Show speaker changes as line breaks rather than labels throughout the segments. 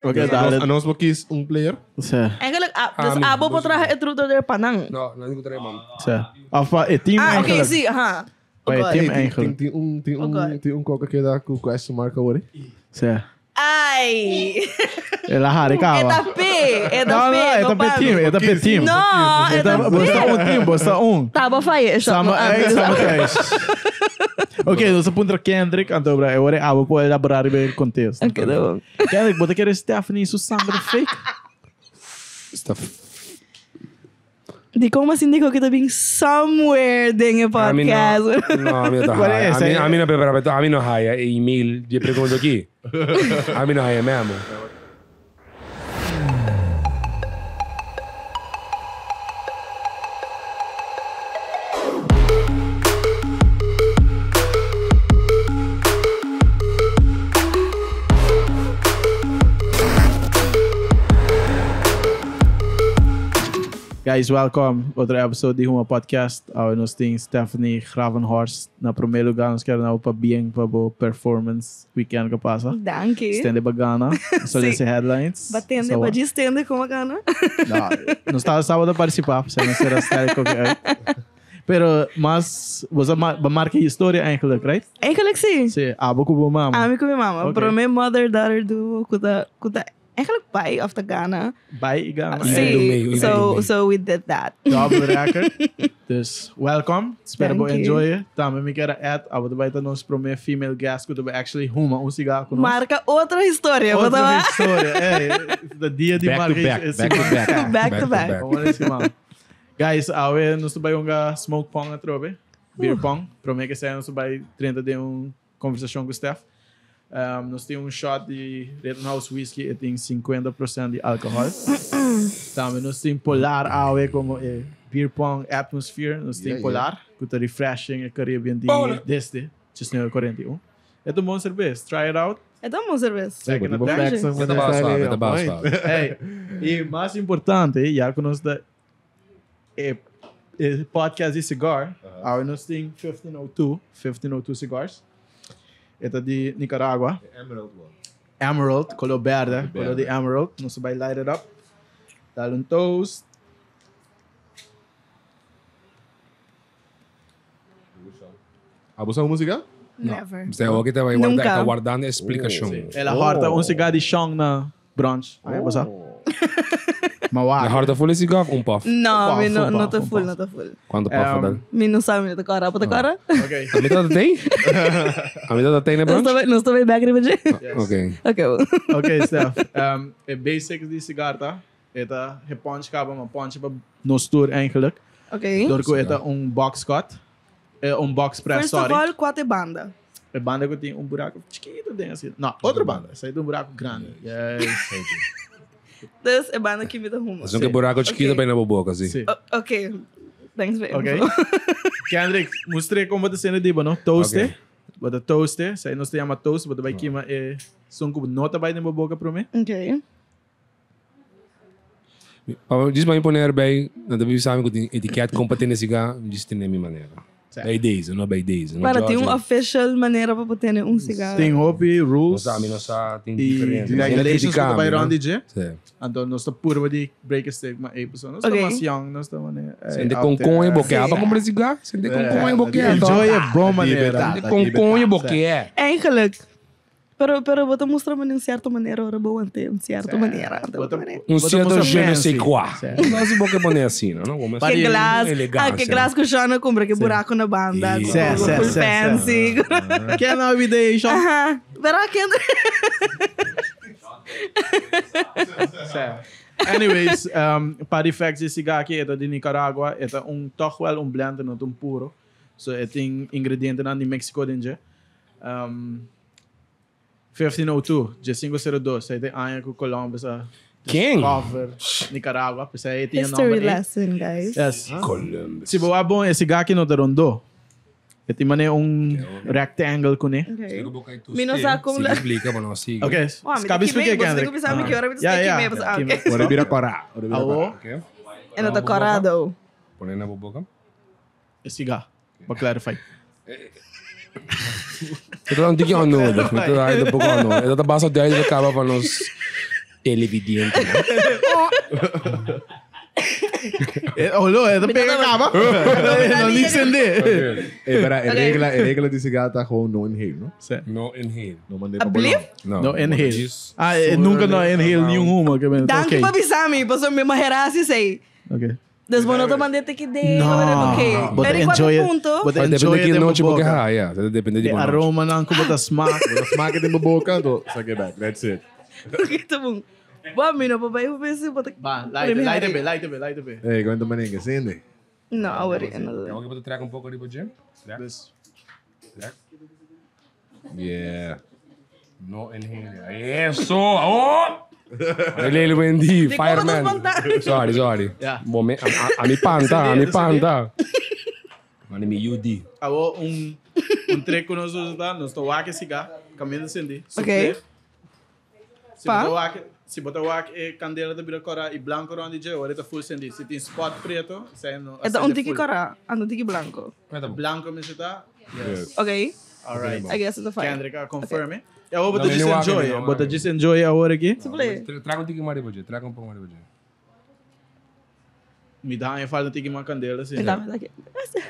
Oké,
En ons moet kies een player.
Eigenlijk, dus abo po traje het route er panang.
No, não digo man.
Of het team
Ah, oké,
eigenlijk.
zie, aha.
Bij het team eigenlijk.
Tem qualquer que dá com question mark hoor.
Ai!
Ela harikawa.
Eta P!
Não, é da team, é da team.
Não, é da P!
Bosta um.
Tá, ba faye.
Sama Oké, dus op een Kendrick aan het brengen. Hoor, abo po elaborar bij het contexto.
Oké, dan.
Kendrick, wat quer Stephanie Susana fake?
Die komen assim, digo que tá bem somewhere dingen podcast.
No, a mí no haya. A mí no prepara, a mí no haya. E-mail, yo pregunto aquí. A mí no haya mesmo.
Guys, welcome. Outro episode de HUMA podcast. Nós temos Stephanie Gravenhorst. Na primeiro lugar, nós queremos para bem para o performance weekend que passa.
Dank je.
Estende bagana. Só esse headlines.
Batende, pode estender como a gana.
Não estava sábado a participar, você não será estar qualquer. Mas você marca história eigenlijk, right?
Eigenlijk sim.
Sim, abo com mama.
Amo com minha mama.
Okay.
Para minha mother-daughter do kuda eigenlijk pai of the Ghana.
Bij Ghana.
Sim. So we did that.
Double record. Dus welcome. Espero que enjoy it. Também me quero add. Abo vai ter nos primeiro female guest que vai actually HUMA cigarro conosco.
Marca outra história.
Outra história. É, dia de marca.
Back to back.
Vamos nesse mano. Guys, nós vai jogar smoke pong a trove. Beer pong. Prometo que saia nós vai 30 de conversação com o Steph. Nós temos shot de Gravenhorst whisky e tem 50% de álcool. Também nós temos polar awe como beer pong atmosphere. Nós temos polar, que está refreshing e Caribbean desde 1941. É um bom cerveja. Try it out.
É tão bom cerveja.
Tá basta.
E mais importante, já que nós podcast de cigar, nós temos 1502 cigars. Esta de Nicaragua. Emerald, color verde. Color de Emerald. Nós vai light it up. Dá-lhe toast.
Abusar música?
Never.
Você é o que está guardando a explicação.
Ela horta cigarro de chão na brunch. Aí, abusar.
Na horta full cigarro ou puff?
Não, não tô full.
Quanto puff dá?
Me não sabe, me tocar para tocar.
Ok.
A metade tem? A metade tem na brunch?
Não estou bem back de
Ok.
Ok, Steph. É basic de cigarro, tá? Esta é punch caba, uma punch para nos tour eigenlijk.
Ok.
Dorco esta box cut. É box press,
First
sorry.
of all, quatro banda.
A banda que tem buraco chiquito dentro assim. Não, outra banda. Essa aí tem buraco grande. Yes.
Dus é banda que me dá rumo.
Mas não que buraco chiquito bem na boca, assim.
Sim.
Ok. Thanks for
Ok. Kendrick, mostrei como você cena de não toaster. Bota toaster. Sai nós temos toast, bota vai queima som com nota vai na boca para mim.
Ok.
Diz para mim poner bem, não deve saber que etiqueta competente cigarro, diz tem na minha maneira. By days, não by days.
Para tem official maneira para ter cigarro.
Tem hobby, rules.
Não sabe, tem
E
diferente.
regulations que vai round DJ.
Sim.
Então nós estamos puro de break a stick, mas nós estamos mais young, nós estamos
Sente com e boquear para comprar cigarro. Sente com e boquear.
Enjoy é bom maneira.
Sente com e boquear.
Eigenlijk. Pero vou te mostrar de certa maneira, ora boa ter certa maneira.
Certo je ne sais quoi. Não se boca poner assim, não?
Que glass que o Jana compra, que buraco na banda. Full fancy.
Que é novidade, Sean?
Aham. Verá que
Anyways, para effects de cigarro aqui, é de Nicaragua, é toch wel blend, não puro. So, tem ingredientes de México dentro. 1502, de 502. Aí tem Anha com Colômbia, sa
Quem?
Cover, Nicaragua. Aí tem
history lesson, guys.
Yes.
Colômbia.
Se boa bom, esse gaki no rondo. E tem mané rectangle com né.
Me não sabe como...
Explica para nós, sim.
Ok. Cabe explicar, Kendrick.
Você sabe que hora me explica que ok.
Ora vira corá.
É não tá corado.
Põe na boca.
Esse gaki, para clarify.
Eu não digo nodig. Eu não basta de acaba para nós televidente.
Olha, é da pega acaba. Não entender.
Regla desse gata com no inhale, não?
No inhale.
Não mandei
A blip?
No inhale. Nunca no inhale nenhum HUMA.
Danke pra bisami, passou me maherasi sei.
Ok.
Después no te mandé te que de.
No, but enjoy it. But enjoy it.
Depende de
aroma não como tá smack.
Smaak het in mijn boca, dan suck it back. That's it.
Ok, tá bom. Bom, menino, papai, eu pensei,
Light a bit.
Hey, cuéntame maninga, ¿sí?
Não, agora.
Vamos que traga pouco ali pro Jim?
Yeah.
No inhale. Eso! Oh! Ele vendi, fireman. Sorry.
Yeah.
Bom, a mi panta. Mano, mi UD.
Abo trek que nós usamos, nós aqui siga, caminho acendi.
Ok.
Se botar o aqui candela da biracora e branco onde já, olha tá full acendi. Se tem spot preto, sai no.
É da tiki cora, ando tiki blanco.
Blanco me está.
Yes. Ok.
All right.
I guess it's a fine.
Kendrick, confirm. Eu vou just enjoy a hora aqui.
Traga um tiki mais depois, traga um pouco mais depois.
Me dá uma falta de tiki uma candela, sim.
Ok.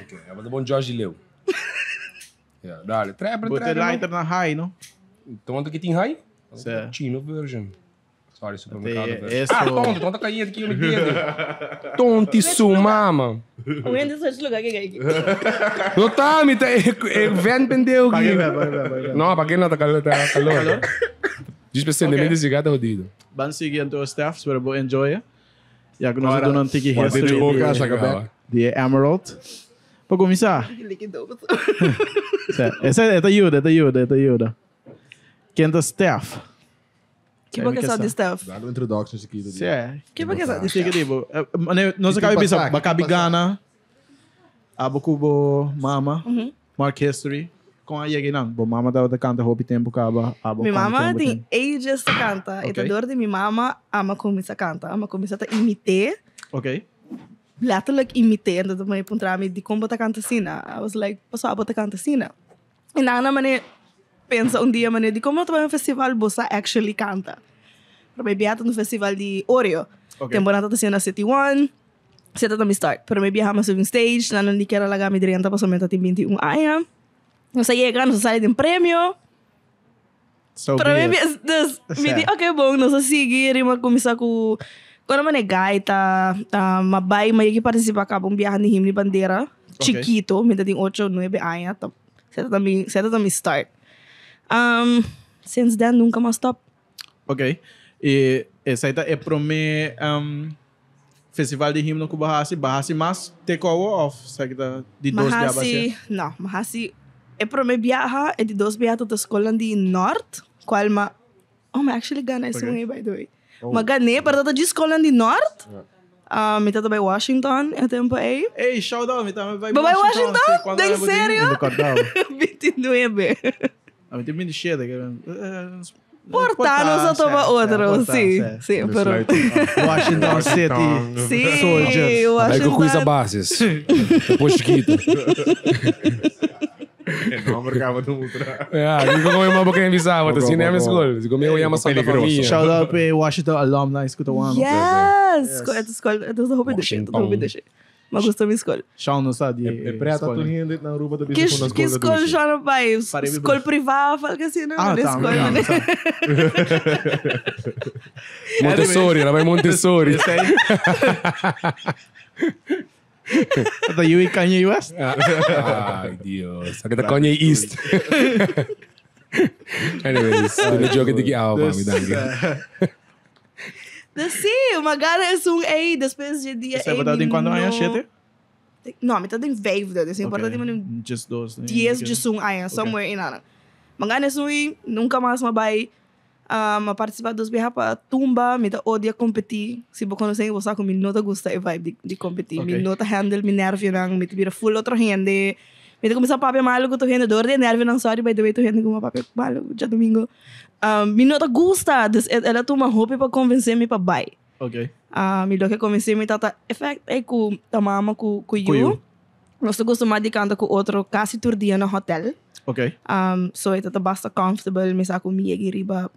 Ok, eu vou dar bom Jorge Leu. Dale, traga.
Botar lighter na high, não?
Então, que tem high?
Certo.
Chino version. Sorry, supermercado. Tonto, caía aqui, eu me entendo. Tontíssimo, mama.
O Andy só deslugar que é aqui.
Não tá, me tá. Vem pendeu aqui. Não, para quem não tá calor. Diz pra você, nem desse gato rodado.
Vamos seguir então o staff, espero que enjoy. Já que nós estamos no tiki history de Emerald. Para começar. Essa é ajuda. Quem é staff?
Que bom que é só de staff.
Dá uma introduction aqui.
Que bom que é só de staff.
Nós acabamos de pensar, Bacabi Gana, Abucubo Mama, Mark History, com a Yegi não. Bom, Mama dá canta roupa tempo caba.
Minha mama tem ages a canta. E a dor de minha mama ama começar a canta. Ama começar a imitar.
Ok.
Letterlijk imitar. Então, eu perguntava de como você canta assim. I was like, passou a você canta assim. E na maneira pensa dia de como eu trabalho no festival você actually canta. Para mim viajar no festival de Oreo. Temporada tá sendo na City One. Você tá me start. Para mim viajar mais um stage, lá não quero largar me direita para somente tem 21 anos. Nós chegamos, nós saímos de um prêmio. Para mim me diz, ok, bom, nós seguir e começar com quando eu gaita, mas que participa acaba viajar de himno de bandeira, chiquito, me tem 8 ou 9 anos. Você tá me start. Since then, nunca mais stop.
Ok. E essa aí é para mim festival de himno com Bahasi mais take off, sabe de 2
Bahasi, não, Bahasi é para mim viajar é de 2 viagens da escola de Norte, qual ma actually ganhei isso aí by the way. Mas ganhei para da escola de Norte. Me tá também Washington, é tempo aí.
Ei, shout out, me tá vai
Washington. Tem sério? 29.
A mim tem muito cheio,
Portar, nós só toma outro, sim, pero
Washington City,
sim,
Soldiers.
Washington.
Aí que eu cuido a bases. Depois chiquito.
Não, marcava do ultra.
Digo como uma boca envisava, tá assim, nem school. Digo meu ia maçã da família.
Shout out para Washington alumni, escuta o ano.
Yes, escola, eu tô roubando deixa. Mas gostou da escola.
Chão não sabe.
É preta tu rindo na rua da
que escola já não vai? Escola privada, fala que assim, não é escola.
Montessori, ela vai Montessori.
Da you Kanye West?
Ai, Deus. Aqui tá Kanye East. Anyways, the joke de que alma me dá.
Sim, uma gara é aí, depois de dia.
Você vai dar em quando é 7?
Não, me tá em 5, assim, importante
just 2.
10 de aí, somewhere in Ana. Magana é nunca mais vai participar dos viagens para tumba, me tá odia competir. Se você conhecer, você com me não gosta e vibe de competir. Me não handle, me nerve não, me vira full outro gente. Me tá começar a papel malo com o gente, dor de nerve não, sorry, by the way, tu gente com uma papel malo, já domingo. Me não gosta, ela toma roupa para convencer-me para buy.
Ok.
Me do que convencer-me tata effect é com a mama com you. Nós gostamos de cantar com outro quase todo dia no hotel.
Ok.
So ita basta comfortable, me sa com minha riba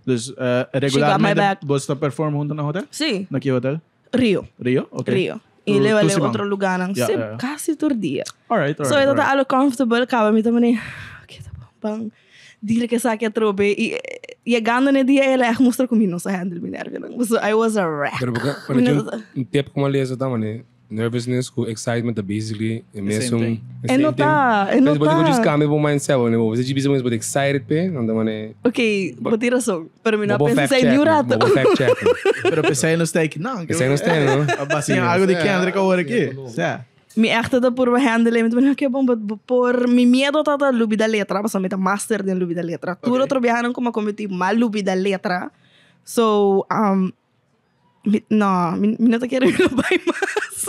Dus
my
regularmente
back.
você performa junto na hotel?
Sim,
Na que hotel?
Rio.
Rio? Okay.
Rio. E leva
Simão.
outro lugar nang
Yeah.
quase todo dia.
Alright.
So ito ta alo comfortable ka mi tamani. Okay, tá bom. Dile que sa que trobe e chegando no dia ela é mostra comigo sa handle mi nerve nang. So I was a wreck.
Pero porque um tempo como ali essa também, nervousness com excitement basically é mesmo
thing.
É nota.
Mas pode just cambia o mindset, né? Você tipo mais pode excited pe, não da mané.
Okay, boti razão. Pero mi na
Vou
pensa
fact
sa
check,
new rato.
vou fact check.
Pero pensei no steak. Não.
Pensei no steak, não?
Assim, algo de Kendrick agora aqui. Certo.
Mi echt da por handle mi tamani okay bom por mi miedo tata lubi da letra, basta mi ta master din lubi da letra. Tudo trabalhando como cometi mal lubi da letra. So mi não tá querendo vai mais.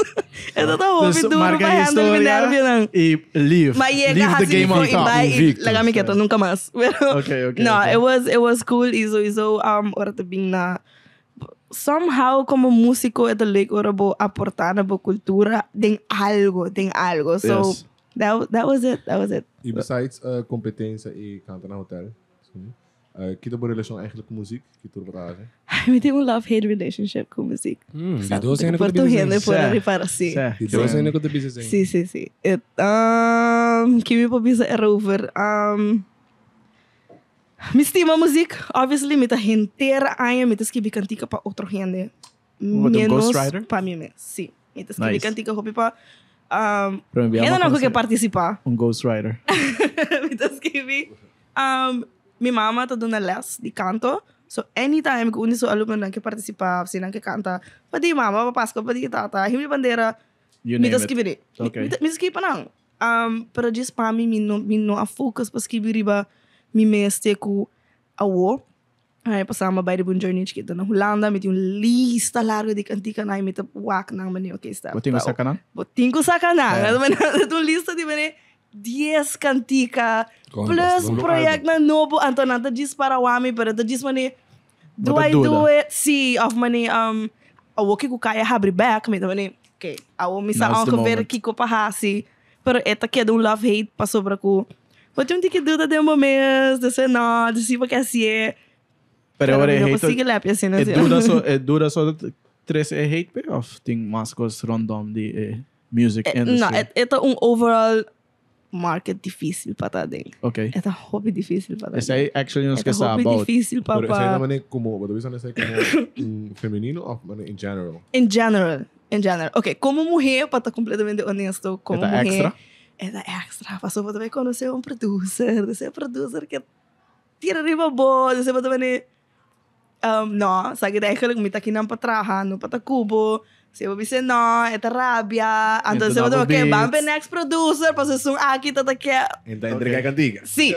É toda hobby duro para handle mi nerve nang.
E leave.
Mas
Leave the game on top.
Laga mi quieto, nunca mais. Pero,
Okay.
no, it was cool. Iso, ora te bing na somehow como músico é leuk ora bo aportar na bo cultura tem algo. So
Yes.
that was it.
E besides competência e cantar na hotel, que tipo de relação eigenlijk com música? Que tu praat?
Eu tenho um love-hate relationship com música.
Die doos zijn
Por tu rende por
Certo.
reparação.
Certo.
Die doos zijn ook de business.
Sim. Que me pobisa era over. Me estima música, obviously, me tá inteira aia, me tá escrever cantica para outro gente.
What, um ghostwriter?
Para mim, sim. Me tá escrever
Nice.
cantica hopi para
Para enviar
ainda
uma
não quer
canção.
participar.
Ghostwriter.
Me tá escrever. Minha mama tá dando les de canto. So, anytime que uniso aluno não quer participar, se não quer cantar, padi mama, papasco, padi tata, himi bandeira,
You
me
name
tá
it.
escrever.
Okay.
Me escrever não. Para disso para mim, me não a focus para escrever riba, me meste com a wo. Aí passamos by the Boon Journey que na Holanda, me tinha lista larga de cantica na me tá wak nang mani okay está.
Botinho sa kanan?
Botinho sa kanan. Ito lista de mani 10 cantica plus project na novo Antonata diz para o ami para diz mani do I do it? See of mani awo que kaya habri back me mani okay. Awo misa
Now's the
ang ver
moment.
kiko pahasi. Pero eta que do love hate pa sobra ko. Wat yung que dúvida de momentos, de ser não, de se porque assim é.
Pero agora
não
é
consigo ler assim, não sei.
dura só tres hate pe of tem mais coisas random de music industry.
Não, é overall market difícil para tá dentro.
Okay.
É hobby difícil para tá
Esse aí actually não
É
esquece
hobby
about.
difícil
Pero essa
para
mané como, wat is dan essa como feminino of in general?
in general. Okay, como mulher, para estar completamente honesto, como
Eta
mulher,
extra?
é da extra. Passou para também conhecer producer, de ser producer que tira riba boa, de ser para também não, sabe que eigenlijk me tá aqui não para trabalhar, não para tá cubo. Se eu disse não, é rabia. Então se eu digo que vamos next producer, para ser aqui tá aqui.
Então entrega a cantiga.
Sim.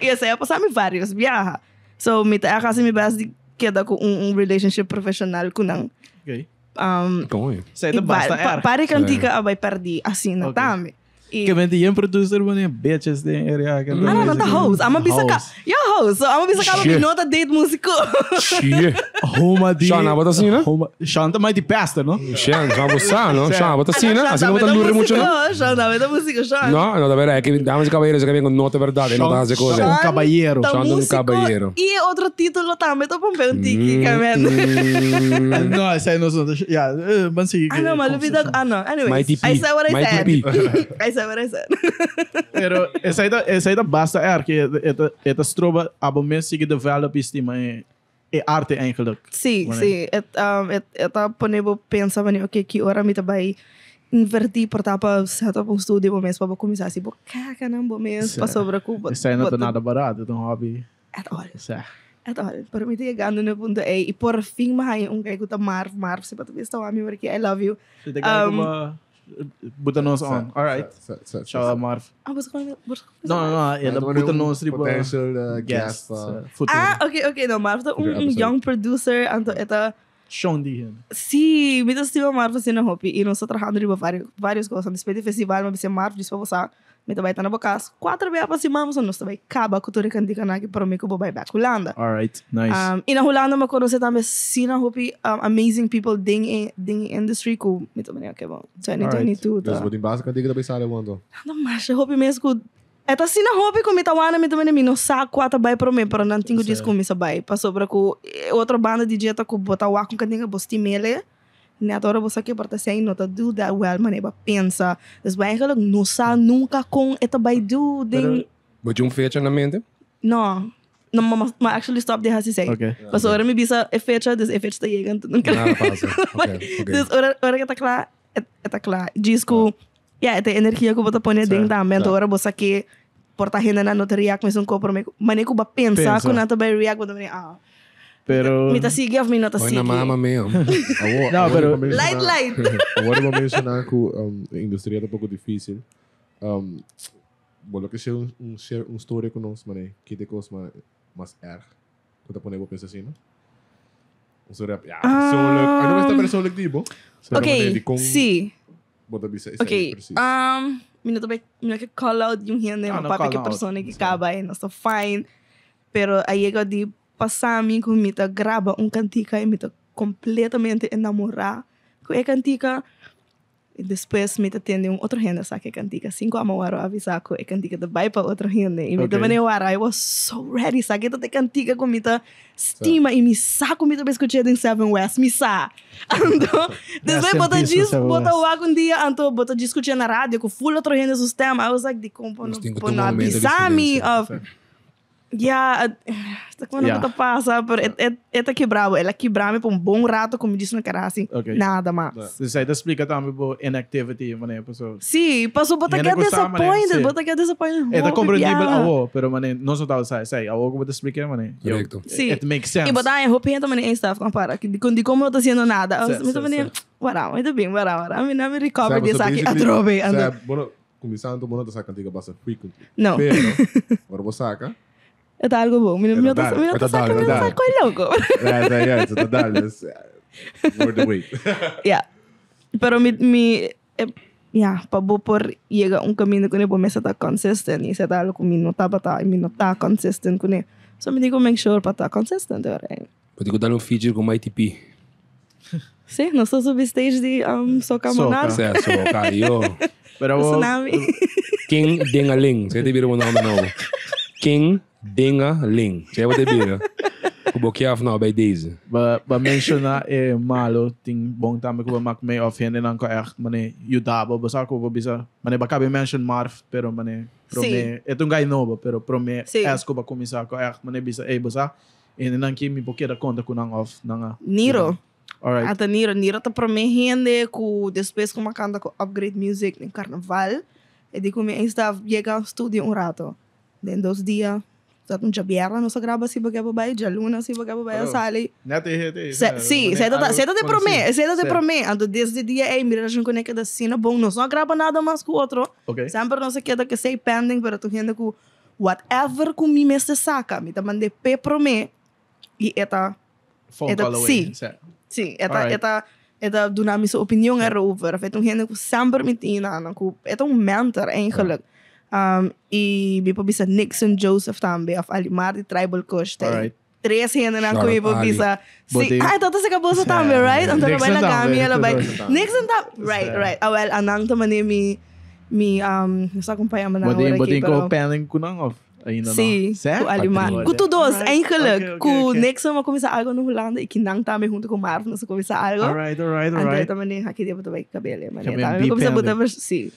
E essa é passar me vários viaja. So me tá quase me base de queda com relationship profissional com não.
Okay.
Kom je.
Isso aí tá basta é.
Pare cantica vai perder assim na
Okay.
tame.
Que mente yung producer mo niya bitches din area ka.
Não, tá host. Ama bisa ka. Yo host. So ama bisa ka
Shit.
nota date músico.
Shit.
Huma di.
Sean, wat assim, né?
Sean também de pasta, não?
Sean, já você, não? Sean, wat assim, né? Assim como tá lure muito, não?
Sean, da música, Sean.
No, da verdad, que damas y caballeros que vienen con nota verdade, não tá fazendo coisa.
Sean Caballero.
Tá
Sean de um
músico.
caballero.
E outro título também, tô pompeu um tiki, camen.
Não, essa aí não são. Yeah, mas sim.
Não, mas vida. Não, anyways.
Mighty P.
I said what I
Mighty
said.
P.
I said what I said.
Pero essa aí tá basta é que esta stroba abo mes sigue develop estima é arte eigenlijk.
Sim,
Mano.
sim. Eta ponebo pensa mani okay, que hora me vai invertir por tapa set up um estúdio bom mês para começar assim, boca não bom mês para sobra Cuba.
Essa aí não tá nada barato, então hobby.
At all.
Essa.
At all. Pero me chegando no ponto e por fim mahai kay ko ta Marv se para vista ami porque I love you.
Você tem que uma buta nós on. All right. Shout out Marv.
Mas ko
Não, ela buta nós riba
potential guest.
okay, no Marv tá young producer anto eta
Sean di.
sim, me das tive Marv assim na hobby e nós trabalhando riba vários coisas despede festival mas se Marv diz para você me também tá na bocas 4 vezes para cima mas nós também acaba com tudo cantica na que para mim que vou back Holanda.
All right. Nice.
E na Holanda me conhece também sim na hobby amazing people ding industry que me também é que bom 2022
Dus
tá
wat in basis cantiga da pensar levando.
não mas hobby mesmo Esta sina hobby ko mitawana mi também no saco ata bay pro me, pero não tinha disco mi sabay. Passou para ko outra banda DJ ta ko botawa com cantinga bostimele. Net ora você aqui para ser nota do that well, man, ba pensa. Dus eigenlijk no sa nunca com eta bay do ding.
But yung fecha na mente?
No. No, ma actually stop de hasi say.
Okay.
Passou ora mi bisa e fecha, dus e fecha ta chegando nunca.
Nada passa. Okay.
Dus ora que tá claro, eta claro. Disco, yeah, esta energia que bota põe dentro da mente, ora você aqui porta renda na nota react, mas um copo me maneco ba pensa com nata bay react, bota me
Pero
me tá sigue of me nota
Hoy
sigue.
na mama mesmo.
não, pero
Light.
Agora vou mencionar que a indústria é um pouco difícil. Bolo que share um story com nós, mané, que te cos mas erg. Quando põe vou pensar assim, não? Um story, ja, persoonlijk. Ano basta persoonlijk di bo?
Okay, sim.
Bota bisa isa
Okay,
precies.
minuto ba, minuto call out yung hindi
Ah,
mo
no,
papi
call
que
out.
persona que acaba no so fine. Pero aí eu de passar mim com mita grava cantica e mita completamente enamorar com a cantica. E depois mita tende outro renda saque cantica. 5 amor avisar com a cantica de vai para outro renda. E mita
Okay.
I was so ready saque de cantica com mita estima e me saco mita escutar em Seven West me sa. Então, depois bota diz bota o algum dia anto bota discutir na rádio com full outro renda sistema. I was like de como
Mas tem que
não
tomar um momento de
avisar me
silêncio.
of está quando
Yeah.
passa, pero é quebrado, ela quebrava por bom rato, como disse na cara assim,
Okay.
nada mais.
Você aí explica também por inactivity, mané, pessoal.
Sim, passou botar que
Yan
é
ang gustama,
disappointed,
mané,
botar que é disappointed.
É compreensível
yeah.
awo, pero mané, não só tal sai, awo ko ba explicar, mané?
Correcto.
Sim.
It makes sense.
E botar em roupa também em staff compara, que de como não está sendo nada. Eu também, wala, muito bem, wala. A mim não me recover desse aqui, atrobe, ando.
Bueno, começando a montar essa cantiga basta frequently.
Não,
Pero, agora você saca.
é algo bom. Me não está louco.
Yeah, it's total. It's worth the wait.
Yeah. Pero para por llega caminho que nem mesa tá consistent e se tá algo que não tá consistent com ele. So me digo make sure para tá consistent, right?
Pwede ko dar um feature com my TP.
Sim, nós estamos sobre stage de soca monar.
Certo, kayo.
Pero awo,
Tsunami.
King Dingaling. Saya tibiro mo na ako. King Dingaling. Saya ba tibiro? Kubokiaf na by Daisy.
ba mention na malo ting bong tama ko ba mak may off hindi nang ko mané yudabo basta ko ba bisa mané baka be mention Marv pero mané prome etong guy no ba pero prome
Sim.
as ko ba kumisa ko mané bisa basta hindi nang kimi pokira conta ko nang off nang
Niro.
alright
Ata Niro tá promehende que depois que uma canta com Upgrade Music em Carnaval, e de como está chega ao estúdio rato. Den 2 dias, tá jabiera no grava se baga babai, jaluna se baga babai a sali.
nete hete
Sim, você tá de promê, ando desde dia mira a conecta da cena bom, não só grava nada mais com o outro.
okay
Sempre não se queda que sei pending, pero tu gente com whatever com me mestre saca, me tá mande pe promê e eta
phone call away
sim,
Alright.
eta doen aan mijn opinion erover. Of toen ik sempre met Ina, het een mentor eigenlijk. E me bisa Nixon Joseph também, of Alimar de Tribal Coast.
Alright.
3 henen na
Shout
ko
out
ipo
Ali.
bisa.
Buti-
Toto sa kabuso também, right? Ang
Nixon
trabalho na kami,
também,
alabay.
Nixon
Nixon right. Well, anang to mani sa kumpaya man
Buti ko pending ko nang off ainda
Sim, com Alimar.
Olha.
Com todos, eigenlijk.
Okay.
Com Nixon, mas começar algo no Holanda e que não também junto com Marv, nós começar algo.
alright
André também aqui devo também cabelo, mas
Também
também começa a
depende.
botar sim.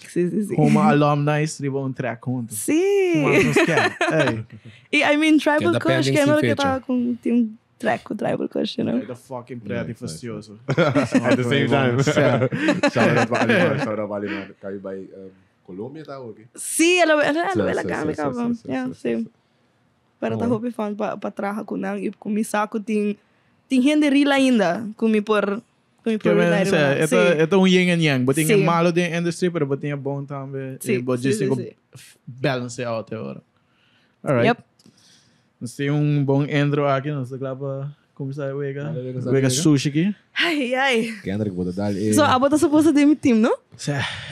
Uma alumni riba um track junto
Sim.
hey
E I mean Tribal
Cada
Kush,
pending
que é
sim
que tá
fecha.
com tem track com Tribal Kush, you know.
the fucking pretty fastioso
At the same time.
Yeah.
Shout out Valimar. Kayo ba Colombia tao, okay?
Sim, ela
Sim,
kami ka ba. Yeah, sim. Para tá hope fan para traha ko nang e começar com tem gente rila ainda, comi por
Kaya ito yung yin and yang. Buti
Sim.
yung malo din yung industry, pero buti yung bong tambe.
Sim,
But
sim,
just
sim,
yung
sim.
balance out agora. Alright.
Yep.
Nasa yung bong Endro akin, nasa klapa, kumisa wega.
Wega
Wega sushi ki.
Ai.
Kendrick bota dali.
So, abo tá suposto de team, no?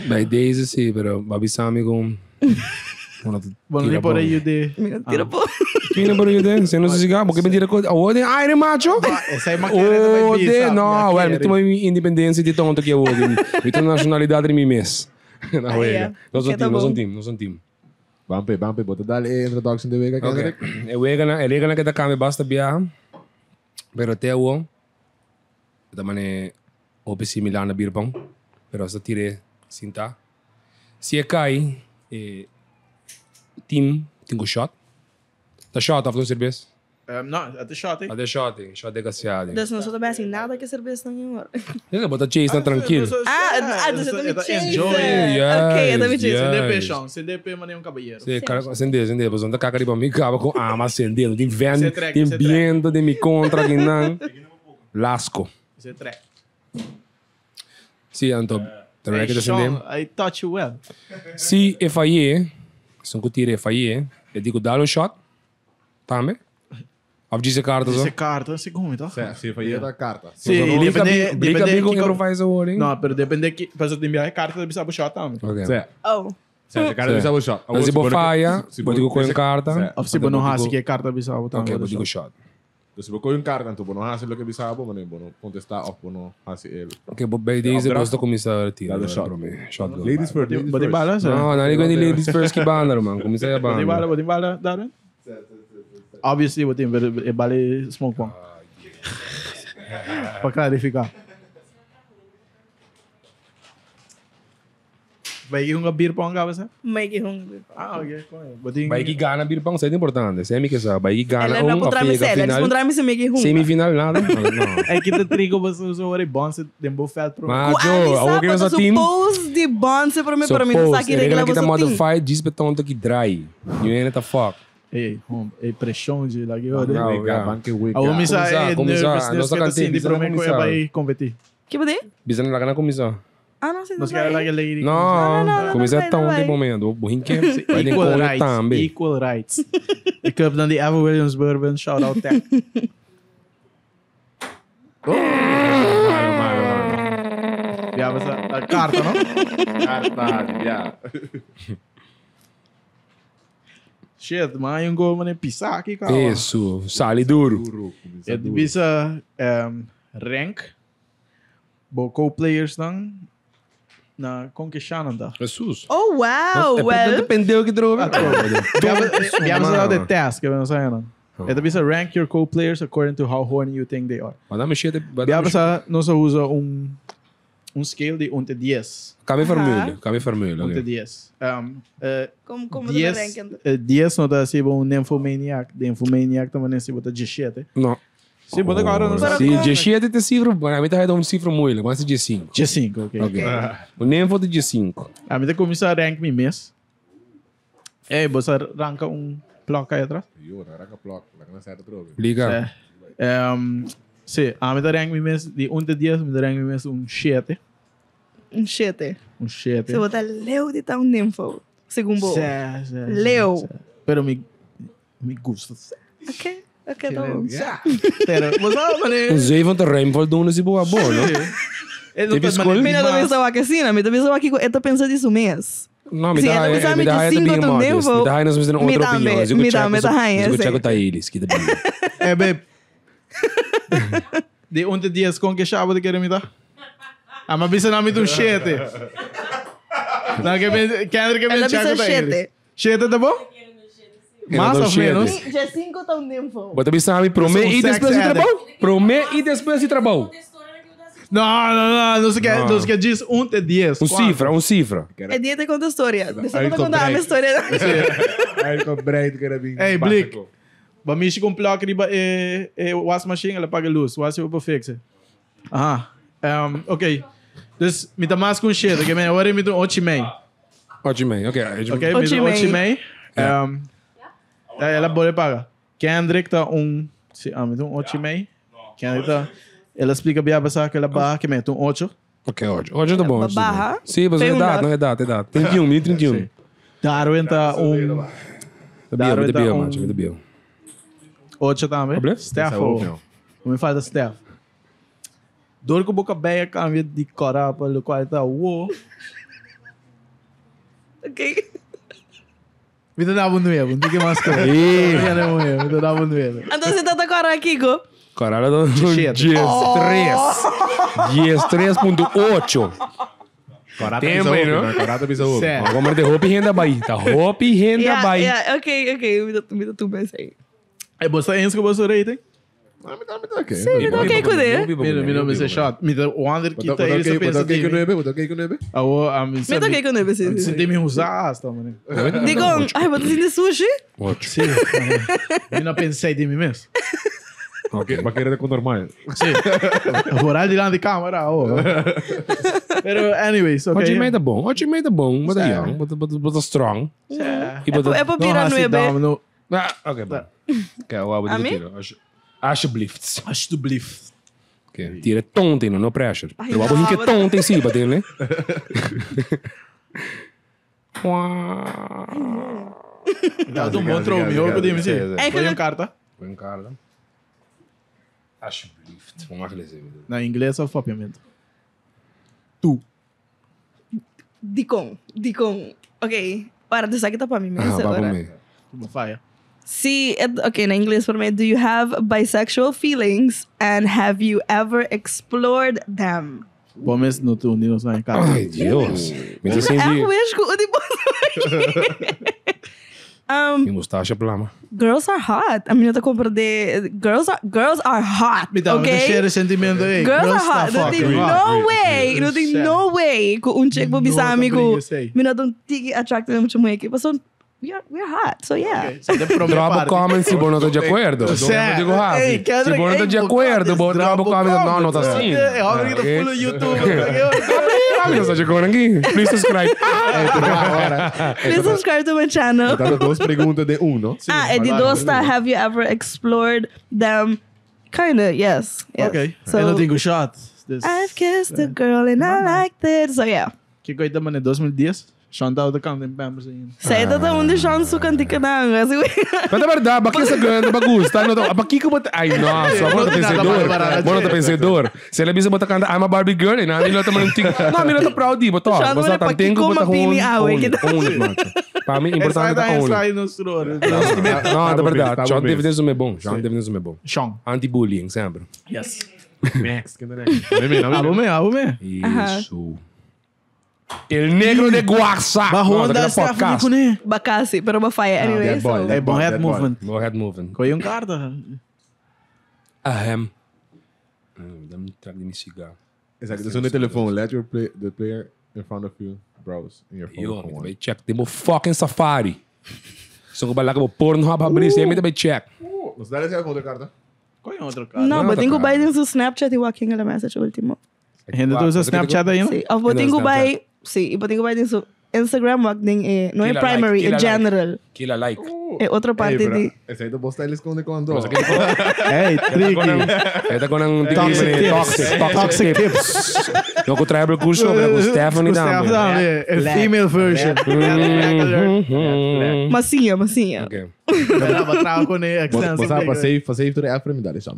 By Daisy, sí, pero babisami kung...
Bom, nem por aí de...
Tira po.
Quem lembra yun? Sino sa siga? Porque mentira ko. Oh, de Iron Macho?
Essa aí maquera
Oh, de. No, well, mito mo yung independência de tonto que eu vou. Mito na nacionalidade de mi mes. Na huelga.
yeah.
Nós
Que tá
somos
bom.
um time, nós somos um time.
Bampe, bota dale introduction de wega, Kendrick.
Wega na kita kami basta biyahe. Pero até o também o similar na beer pong. Pero sa tire sinta. Se cai team tingo shot. Da shot of cerveja.
Não, até shot, hein?
Até shot de gaseado.
Dus não sou também assim, nada que cerveja não é.
Ele bota chase na tranquilo.
Dus eu também chase.
Enjoy.
Ok, eu também chase.
CDP, chão. CDP, mas nem cabalheiro.
Sim, cara, acender. Mas onde caca de mim acaba com mas acendendo. Tem vento,
track,
tem
você
viento, tem me contra que não. Lasco.
Você track.
Sim, Anto. Também
Hey,
que acender.
Sean, I taught you well.
Se é falhar, se não tira é falhar, eu digo dá um shot. Também. Of dice carta zo?
Dice carta, segundo, tá?
Se foi da carta.
Sim,
Blica bigo improvisa o ring.
Não, pero depende que para te enviar carta, deve saber shot também.
Ok.
Se.
Oh.
Se cara bisa o shot.
Mas se bo falha, bo digo com carta.
Of se não raça que carta bisa o também.
Ok, bo digo shot.
Se você põe carta, então não hace lo que bisa bo, mas não contestar ou não hace ele.
Ok, bo bei deze posto começar a tirar.
Dá shot.
Shot.
Ladies first.
Bota bala, sabe?
Não, não digo de ladies first que banda, man. Começar a banda.
Bota bala, Darren. Obviously, o time é bale smoke bomb. Para clarificar. Vai que um beer pong agora, sabe?
Mas que hungry.
Ah, ok.
Vai que gana bir pang é importante. Se é me que sabe, vai que gana
Ela não pode me ser, ela pode me ser meio que hungry.
Semifinal nada. Não.
É que te trigo você usou o bom se dembo felt pro.
Mas jo, a que nossa team.
Suppose de bom se para mim não sabe que
regula
regla
kita
você
modo
tem.
fight disbeton to que dry. You ain't the fuck.
Ei, pressão de lá que eu
Não,
dei.
yeah.
Banque wega.
A omissa é
Começar,
nervous,
nossa
que assim, de
cantina,
prometo que
começar.
vai competir.
Que pode?
Bisa na kana comissão.
Ah, não sei.
Nós queremos lá que lady.
Não, comissão
vai,
tão
não vai.
de momento. Burrinho que vai de
Equal
com
rights.
também.
Equal rights. De cup dan die Ever Williams Bourbon, shout out tech. Ja, was dat? Kaarten, no?
Carta, ja.
Shit, man, yung go man pisar aqui, cara.
Isso, sali duro.
Duro.
É de bisa rank. Bo co-players dan na conquistando da.
Jesus.
Oh, wow. Well.
Dependeu que droga.
Vi hebben ze de task, hebben we zeggen. É de bisa rank your co-players according to how horny you think they are.
Mas dá mexer,
Vi hebben ze nós usa scale de 1 te 10.
Kami vermelho, kami vermelho.
1 te 10.
Como de
10
ranking?
10 não dá se um nymphomaniac, de nymphomaniac também se bota 17.
Não.
Se bota agora não
Pero
sei.
Se de 7 te cifra, a mim tá dando um cifra muito, mas de 5.
5, ok.
Ok. O nem vou de 5.
A mim começa a rank me mês. Você arranca bloco aí atrás.
Jo, dan raak ik plak. Dan kan ik droog.
Liga.
Sim, a mim rank me mês de 1 te 10, me rank me mês 7.
7.
7.
Se botar leu de tão nympho. Segundo. Leu.
Pero me gusta.
Ok, tá bom.
Pero, você mané.
Os 7 te rainbow doen is boa boa, não? Tipo escola.
Mira, também estava aqui assim, me também estava aqui, eu tô pensando isso mesmo.
Não, me
Sim,
dá
eu
me dá
de
bem
5
modest.
tempo.
Me dá nós vamos ter outra opinião.
Me dá,
eu checo tá eles, que bem.
Babe. De 1 te 10 com que chave de querer me dar? Ah, mas bisa namin itong 7. Kaya que me
Ela
checo
bisa
tá eles.
7.
7 tá bom? Mais ou menos.
Já 5 tão nympho.
Bota bem sabe, promete e depois de trabalho. Promete e depois de trabalho.
Não se quer diz 1 te 10.
Um cifra.
É dia de contar história. Deixa eu
Aí
contar a minha história.
Aí ik breed que era bem.
Hey, Blick. Ba mishi com placa riba wash machine, ela paga luz. Wash eu vou fixar. Aha. Ok. Dus met de mask com shit. Ok, man. Agora me dou 8,5.
8,5, ok.
Ok, me dou 8,5. Ela pode pagar. Kendrick tá me dou 8,5. Kendrick tá... Ela explica bem a passar que ela barra que mete 8.
Ok, 8. 8 tá bom.
Barra?
Sim, mas é dado, não é dado. 31, 1031.
Darwin tá
Darwin tá macho, muito bem.
8 também. Steph. Me fala Steph. Dor com boca beia cambia de corar para o qual tá uou.
Ok.
Me dá um nuevo, não tem que mais coisa. Me dá um nuevo.
Então você tá agora aqui, Go?
Caralho, do 10, 3. 10, 3.8. Tempo, não?
Karate bisa hoop.
Certo.
Agora de roupa e renda baí. Tá roupa e renda baí.
Ok. Me dá tu bem aí.
É você é que você rating?
Me dá ok.
Sim, me dá ok com ele.
Me não me shot. Me dá o under que tá aí você pensa
Bota ok com nebe, bota ok com nebe.
Me dá ok com ele, sim.
Se tem me usar, tá, mano.
Digo, ai, bota assim de sushi?
Ótimo.
Sim. Eu não pensei de mim mesmo.
Ok, va a querer com normal.
Sim. Vou de lá de câmera, Pero anyways, ok.
8,5 tá bom. 8,5 tá bom. Bota young, bota strong. E bota...
É pra virar no EB.
Ah, ok, bom. Ok, o abo de tiro. Alsjeblieft.
Alsjeblieft.
Ok, tira tonto, no pressure.
Ai,
O abo
não,
hinke
mas-
tonto em si, bater, né?
Do montro meu, podemos dizer.
É que
Foi
eu-
um carta.
Bem, Carla. Alsjeblieft. Vamos lá,
Na inglês é alfabeamento.
Dicon. Ok. Para de sair tá pra mim mesmo
Ah,
agora.
vamos ver.
Uma faia.
Se, ok, na inglês para mim, do you have bisexual feelings and have you ever explored them?
Vamos no tu, não sai em casa.
Ai, Deus. Mas assim,
É
de...
mesmo,
Minha mustache é plama.
girls are hot. A menina tá comprando de... Girls are hot,
Me dá um
ok?
cheiro de sentimento aí.
Girls are hot. Não tem no way. Não tem no way. Com um check pro bisa amigo. Menina don't think attractive muito mulher aqui. Passou... We're hot, so yeah.
Drop comment se você não está de acuerdo. Eu digo rápido. Se você não está de acuerdo, drop comment. Não, não está assim.
É óbvio que tá full YouTube.
Ah, não está de acuerdo aqui. Please subscribe.
Please subscribe to my channel.
Dá duas perguntas de não?
É de dois, tá? Have you ever explored them? Kinda, yes.
Ok.
So,
Eu não tenho shot.
I've kissed a girl and I liked it. So yeah.
Que coisa, mano, 2010. Chantava da canta em Pampers ainda.
Sei da onde chão su cantica na anga.
Mas é verdade, baqui essa grande bagunça, tá? Baqui que bota... Ai, nossa, bota pensador. Bota pensador. Se ele bisa bota canta, I'm a Barbie girl, e não tá mandando ting. Não, mira tá proud de botar.
Chão
Você tá tempo bota
pini
only, mano. Para mim importante é only.
Sai no stror.
Não, é verdade. John Davidson é bom. John Davidson é bom.
Sean.
Anti-bullying sempre.
Yes.
Max, que não é?
Abume.
Isso. El negro de Guaxa.
Barron da Stephanie Kune.
Bacassi, pero uma faia. Anyway, so.
É bom head movement.
No head moving.
Coi um carta.
Ahem. Dá-me trago de me cigarro.
Exactly. Dus on the telephone, let the player in front of you browse in your phone.
Yo,
for
me
one.
também check. Tem mo fucking Safari. So, kung balak mo Pornhub abrir, você me também check.
Nos dá essa conta carta.
Coi outro carta.
Não,
Não,
mas
tá
tenho
claro.
Biden no Snapchat e Joaquim a mensagem último.
Ainda tu usa Snapchat ainda?
Sim, eu tenho Biden, sim, eu tenho Biden no Instagram, Joaquim, não é
Kila
primary,
like,
é
kila
general.
Kila like.
É outra parte de...
Esse aí do bosta ele esconde quando.
Ei, tricky.
Ito ko ng
Toxic tips. Toxic tips.
Yung ko travel curso, com Stephanie
Stephanie
dami.
é female version.
Massinha.
Okay.
Ela trava com ele.
Você vai para save to the app, me dá deixa.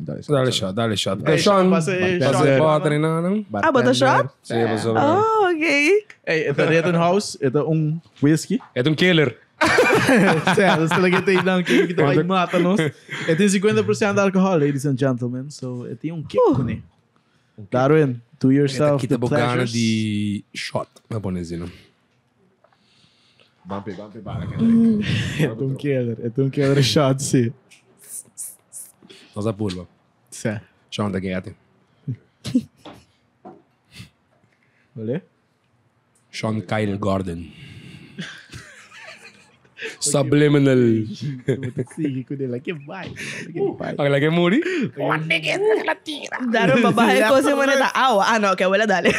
Dale shot.
Hey,
Sean,
passei,
passei
Sean.
bota rin na nang.
Ah, bota shot?
Sige, basta.
Oh, ok.
Ei, ito Rittenhouse, ito whisky.
Itong killer.
Certo, você lagi tem não que vai mata-nos. E tem 50% de álcool, ladies and gentlemen. So, e tem kick com ele. Darwin, to yourself
Kita
the
bugana
pleasures.
di shot. Japonesino.
Bampi, bala.
É um killer shot, sim.
Nosa pulva.
Certo.
Sean da gati.
Olha.
Sean Kyle Gordon. Subliminal.
Sigue com ele, que vai.
Okay, lagi muri.
Daram babae ko si maneta. Ah, não, que eu olha dali.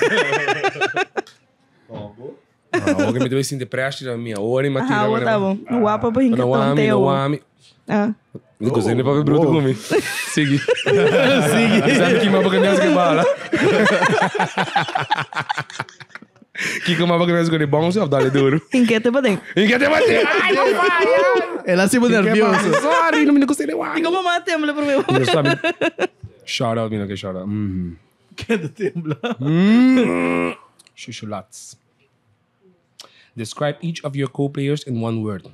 Okay, me tuwi depressed na minha hora e matira.
Ah, tá bom. No apa pa hinga
No wami.
Ah.
Não cozinha nem para bruto comigo. Sigue. Sabe que mabagandesa que bala. Que mabagandesa que bom se dá duro.
Inquieta pa din.
Ingat ba? Ay, não vai.
Ela se nervioso.
Sorry, não me gostei de wami.
Ikaw mamate, mo pro meu.
Shout out, mina que shout out.
Que do tembla.
Shushulats. Describe each of your co-players in one word.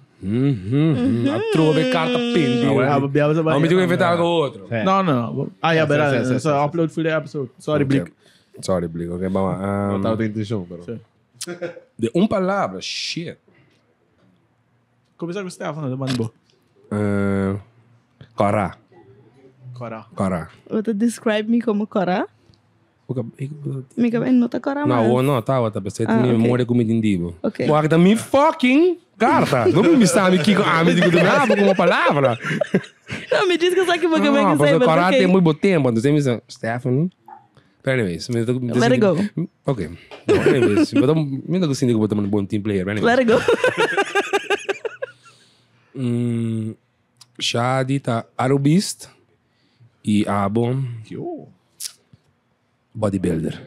Trove carta pin. Não me diga inventar algo outro.
Não. Ah, yeah, but só upload full episode. Sorry, Blink.
Sorry, Blick. Ok, vamos.
Não tá intenção, pero.
De palavra, shit.
Começar com o Stefano, da Manbo.
Cora.
Cora.
Você describe me como Cora? Me cabe não tá Cora mais.
Não, tá. Você tem memória como indivo.
Ok.
Porque também fucking carta. Não me sabe que me digo do nada com uma palavra.
Não, me diz que eu sei que você vai
Não,
dizer,
porque
mas
Cora tem
ok.
muito tempo. Então você me diz, Stephanie. But anyways,
Let it go.
Okay. No, anyways, me não consigo botar um bom team player. Anyways.
Let it go.
Shadi tá arubist e Abon
Yo.
bodybuilder.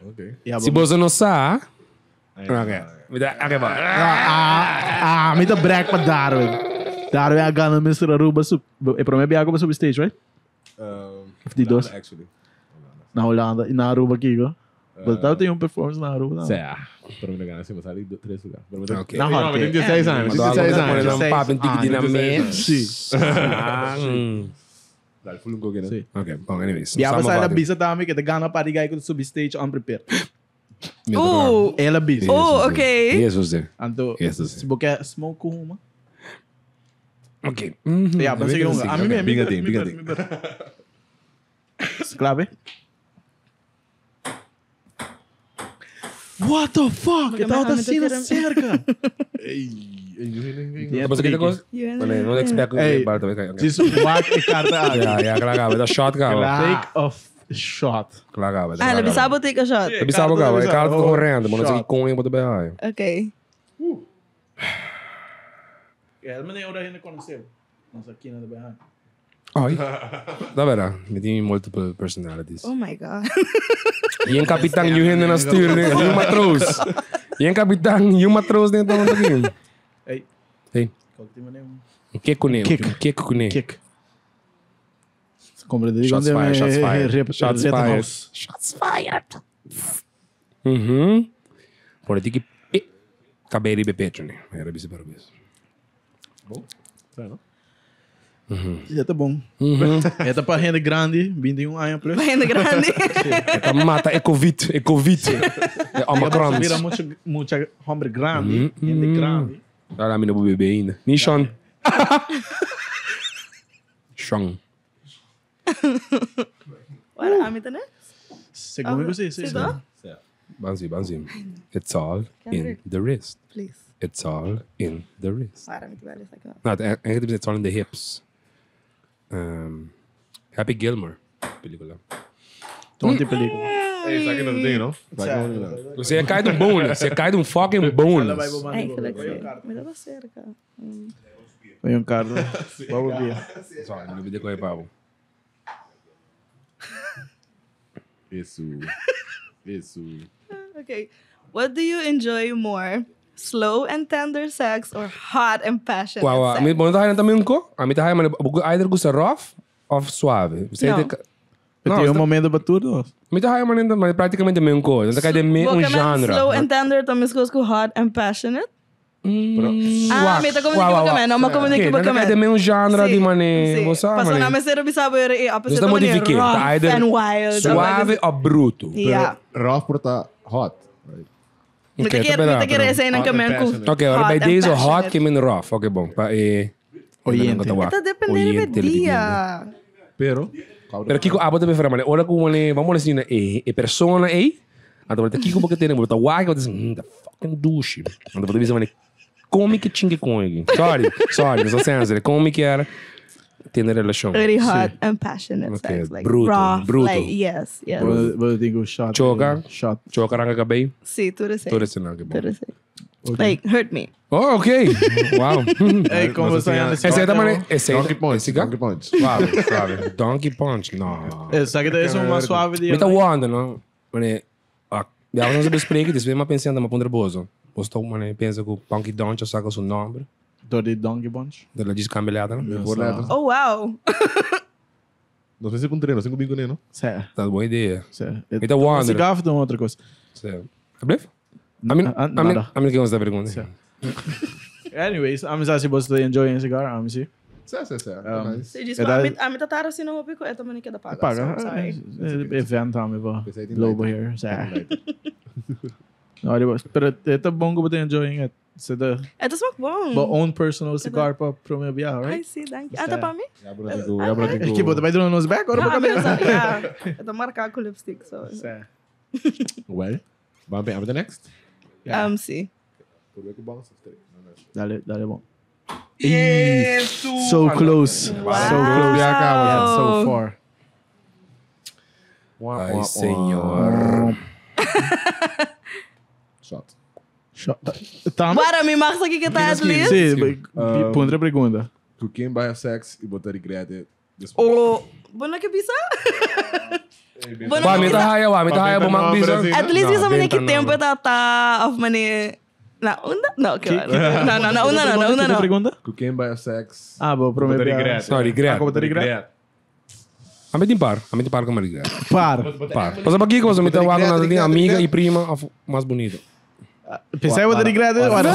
Ok.
Se você não sabe, me dá, okay, bom.
Me dá break pra Darwin. Darwin é a gana Mr. Aruba. É pra mim, é água sobre stage, right? 52.
Actually.
Na Holanda. E na Aruba aqui, ó. Mas tem performance na Aruba, não.
Pero me ganhar assim, mas ali 3 lugares.
Ok.
Na
Não,
Hot.
mas tem 16 anos.
Mas
16
agora
anos.
não papo em tique dinamite.
Sim.
Dale, full go again.
Sim.
Ok, bom, anyways.
Biya pa sa ela bisa dami que gana parigay ko sa stage unprepared.
Oh,
Ela bis.
oh, ok.
Jesus,
Anto,
Jesus.
se boke smoke ko uma.
Ok.
Yeah, basta yung a mí me
Binga ting.
Clave. What the fuck?
Porque
Eu tava
me
assim
arremete
cerca.
Mas aqui coisa? Não expect
Hey,
para também.
just what a carta.
Ja, klaga, da shot ka.
Take off shot.
Klaga.
Ah, ela bisabo take a shot.
Tapi sabe ka, é carta correndo, mas não sei com ele também aí.
Ok.
Yeah, mas nem ora ainda conheceu. Nossa, aqui na behind.
Ai. Da vera, me tem multiple personalities.
Oh my God.
E em capitão Yuhen na stuur, e um matroos. E em capitão e um matroos dentro do game.
Hey.
Hey. Kick com ele. Kick com ele.
Kick. Como ele
Shots fired, shots fired. Shots fired. Shots fired. Politiki kaberi be pecho ne. Era bise para bis.
Bom, tá, não?
Já tá bom. É tá para renda grande, 21 anos plus.
Ainda grande.
Eta mata é Covid. É Omicron.
Vira mucha hombre grande, gente grande.
Dá mina bo bebê ainda. Ni Sean. Sean.
Olha, a mim também.
Segundo você, sim.
Banzi. It's all in the wrist.
Please.
It's all in the wrist.
Para, me vale essa aqui.
No, it's all in the hips. Happy Gilmore. Película.
Tonte película.
Hey, sabe que não tem, não?
Você cai de um bônus. Você cai de um fucking bônus.
Ai, que legal. Me dá cerca.
Foi um carro. Vamos ver.
Só, não me dê correr para
Isso.
Okay. What do you enjoy more? Slow and tender sex or hot and passionate
Wow, a mim
sex?
bom tá também um co. A mim tá mas either gosta rough ou suave. Você
Não.
Tem um momento para tudo.
A mim tá mas praticamente mesmo co. Não tá cai de um genre.
Slow and tender também se com hot and passionate? Ah, me tá comunicando com a não, mas comunica com
Não tá cai de um genre de mané. Você sabe,
Passou na
mané.
mesera bisabo e a pessoa
Você modifique.
rough
Tá either
and wild.
suave ou bruto.
Yeah.
Rough por tá hot. Right?
Me te quer esse ainda que me com.
Ok, agora by days or hot que menos rough. Ok, bom.
Oriente.
Tá dependendo do dia.
Pero,
Pero Kiko, abo também fala, mano. Ora como né, vamos assim, né? E persona aí. Então, tá Kiko porque tem, tá wag, eu disse, the fucking douche. Então, você diz, mano, como que tinha com ele? Sorry, não sou senso, como que era ter na relação.
Very hot and passionate
Okay,
sex, like
brutal,
rough,
brutal.
like yes.
Vou ter que shot.
Choca. Choca ranga cabelo.
Sí, tudo sei.
Tudo assim, não, que bom.
Tudo sei. Like hurt me.
Oh, ok. Wow.
Ei, como você anda
Esse é também, esse é
Donkey Punch.
Suave. Donkey Punch, não.
Sabe que é uma suave de.
Mita wanda, não? Mane, já vamos bespreek, dus we maar pensando maar ponderboso. Posto mane pensa que o Punky Doncha saca seu nome,
Door die Donkey Bunch.
da la descambelhada, não?
por letra.
Oh wow.
Não sei se com treino, sem com bingo, não?
Certo.
Tá boa ideia.
Então,
wonder.
cigarro ou outra coisa?
Certo. Ablef? A mim que gosta da pergunta.
Anyways, I'm just supposed to enjoy a cigar, I'm see.
Certo.
Você diz
É
que
da-
a mim tá assim no pico, é também que da paga.
Paga.
Sorry.
Event aan me wel.
Pensei em
Global
light.
here. Certo. No, di ba? Pero ito bom ko ba tayo enjoying it? So the
Ito smoke bom.
own personal cigar pa pro meu biyahe,
I
right?
see, thank you. Ito pa mi?
Kibo, tapay doon nos back? Or
Ah,
ba kami?
yeah. Ito marka ko lipstick, so.
Well, vamos ver the next.
See.
Dale bom.
Yes!
So close.
Wow.
So close. Yeah, so far.
Ay, senhor.
Shot.
Tama?
Bora, me marca aqui que tá at least.
Sim, ponta pergunta.
Com quem vai a sex e botar regret
Oh, bona que bisa?
Wa, mita haya bumak bisa.
At least
No,
isa man
benta
que
na.
tempo tá of mani. Na una? No, que una
Que pergunta?
Com quem vai a sex
Ah, bo, pro meu
botar
biyahe.
regret.
No, regret.
Ako ba regret?
Amit par ka regret.
Par.
Par. Pasa pa aqui que você me tá na minha amiga e prima mais bonita.
Pensei eu regret. Ora,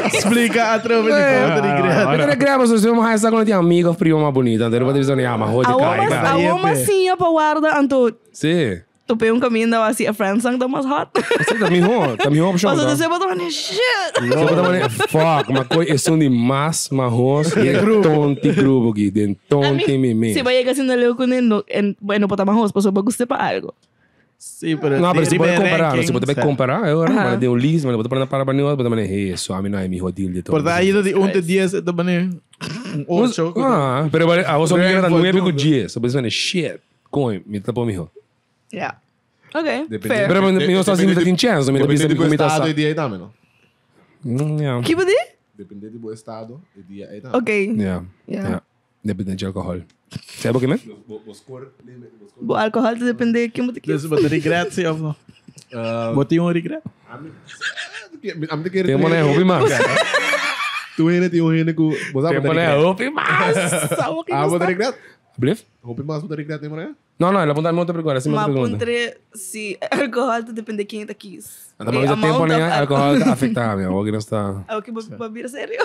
explica a trova de ponta regret.
Mas regret, mas você não vai estar com a amiga prima mais bonita. Então eu vou dizer, ah, mas roda
A uma sim pa guarda anto.
Sim.
Tu pe um caminho da assim a friend sang da mas hot.
Você tá me ho opção.
Passa você botou ni shit.
Você tá me fuck, mas coi é som de mas hos e tonti grupo aqui, den tonti meme.
Se vai assim no leu com no bueno botar mais rosto, passou bagunça para algo.
Sim, pero
Não, mas você pode comparar,
ranking,
você pode
certo.
comparar, eu mas de um list, mas pode para para nós, pode hey, so a mim não é mi rodil de todo.
Por daí de 1 a 10, ito ba ni? 8.
Ah, pero a vos amiga era 9 com 10, so você shit. Coi, me tapou mi ho.
Yeah. Okay,
Depende.
fair.
Pero me não está assim tem chance, me tá
Depende
pensando
do
como tá.
estado e dia aí também, não?
Yeah.
Que pode?
Depende do estado e dia aí também.
Okay.
Yeah.
Yeah.
Yeah. Depende de alcohol. Sabe o que mesmo?
O álcool depende que muito que.
Dus wat regret zie of no? Wat yung regret?
I'm the kid.
Tempo né, hobby mas.
Tu hene ku.
Tempo né, hobby mas.
Ah, botar regret?
Blef?
Hopi mas botar regret mo na?
Não, ela apontar outra pergunta, assim
Mas
outra pergunta.
pontre se álcool depende de quem tá quis.
Então, mas o tempo né, alcohol afeta, meu. Alguém não está.
É o que babira sério.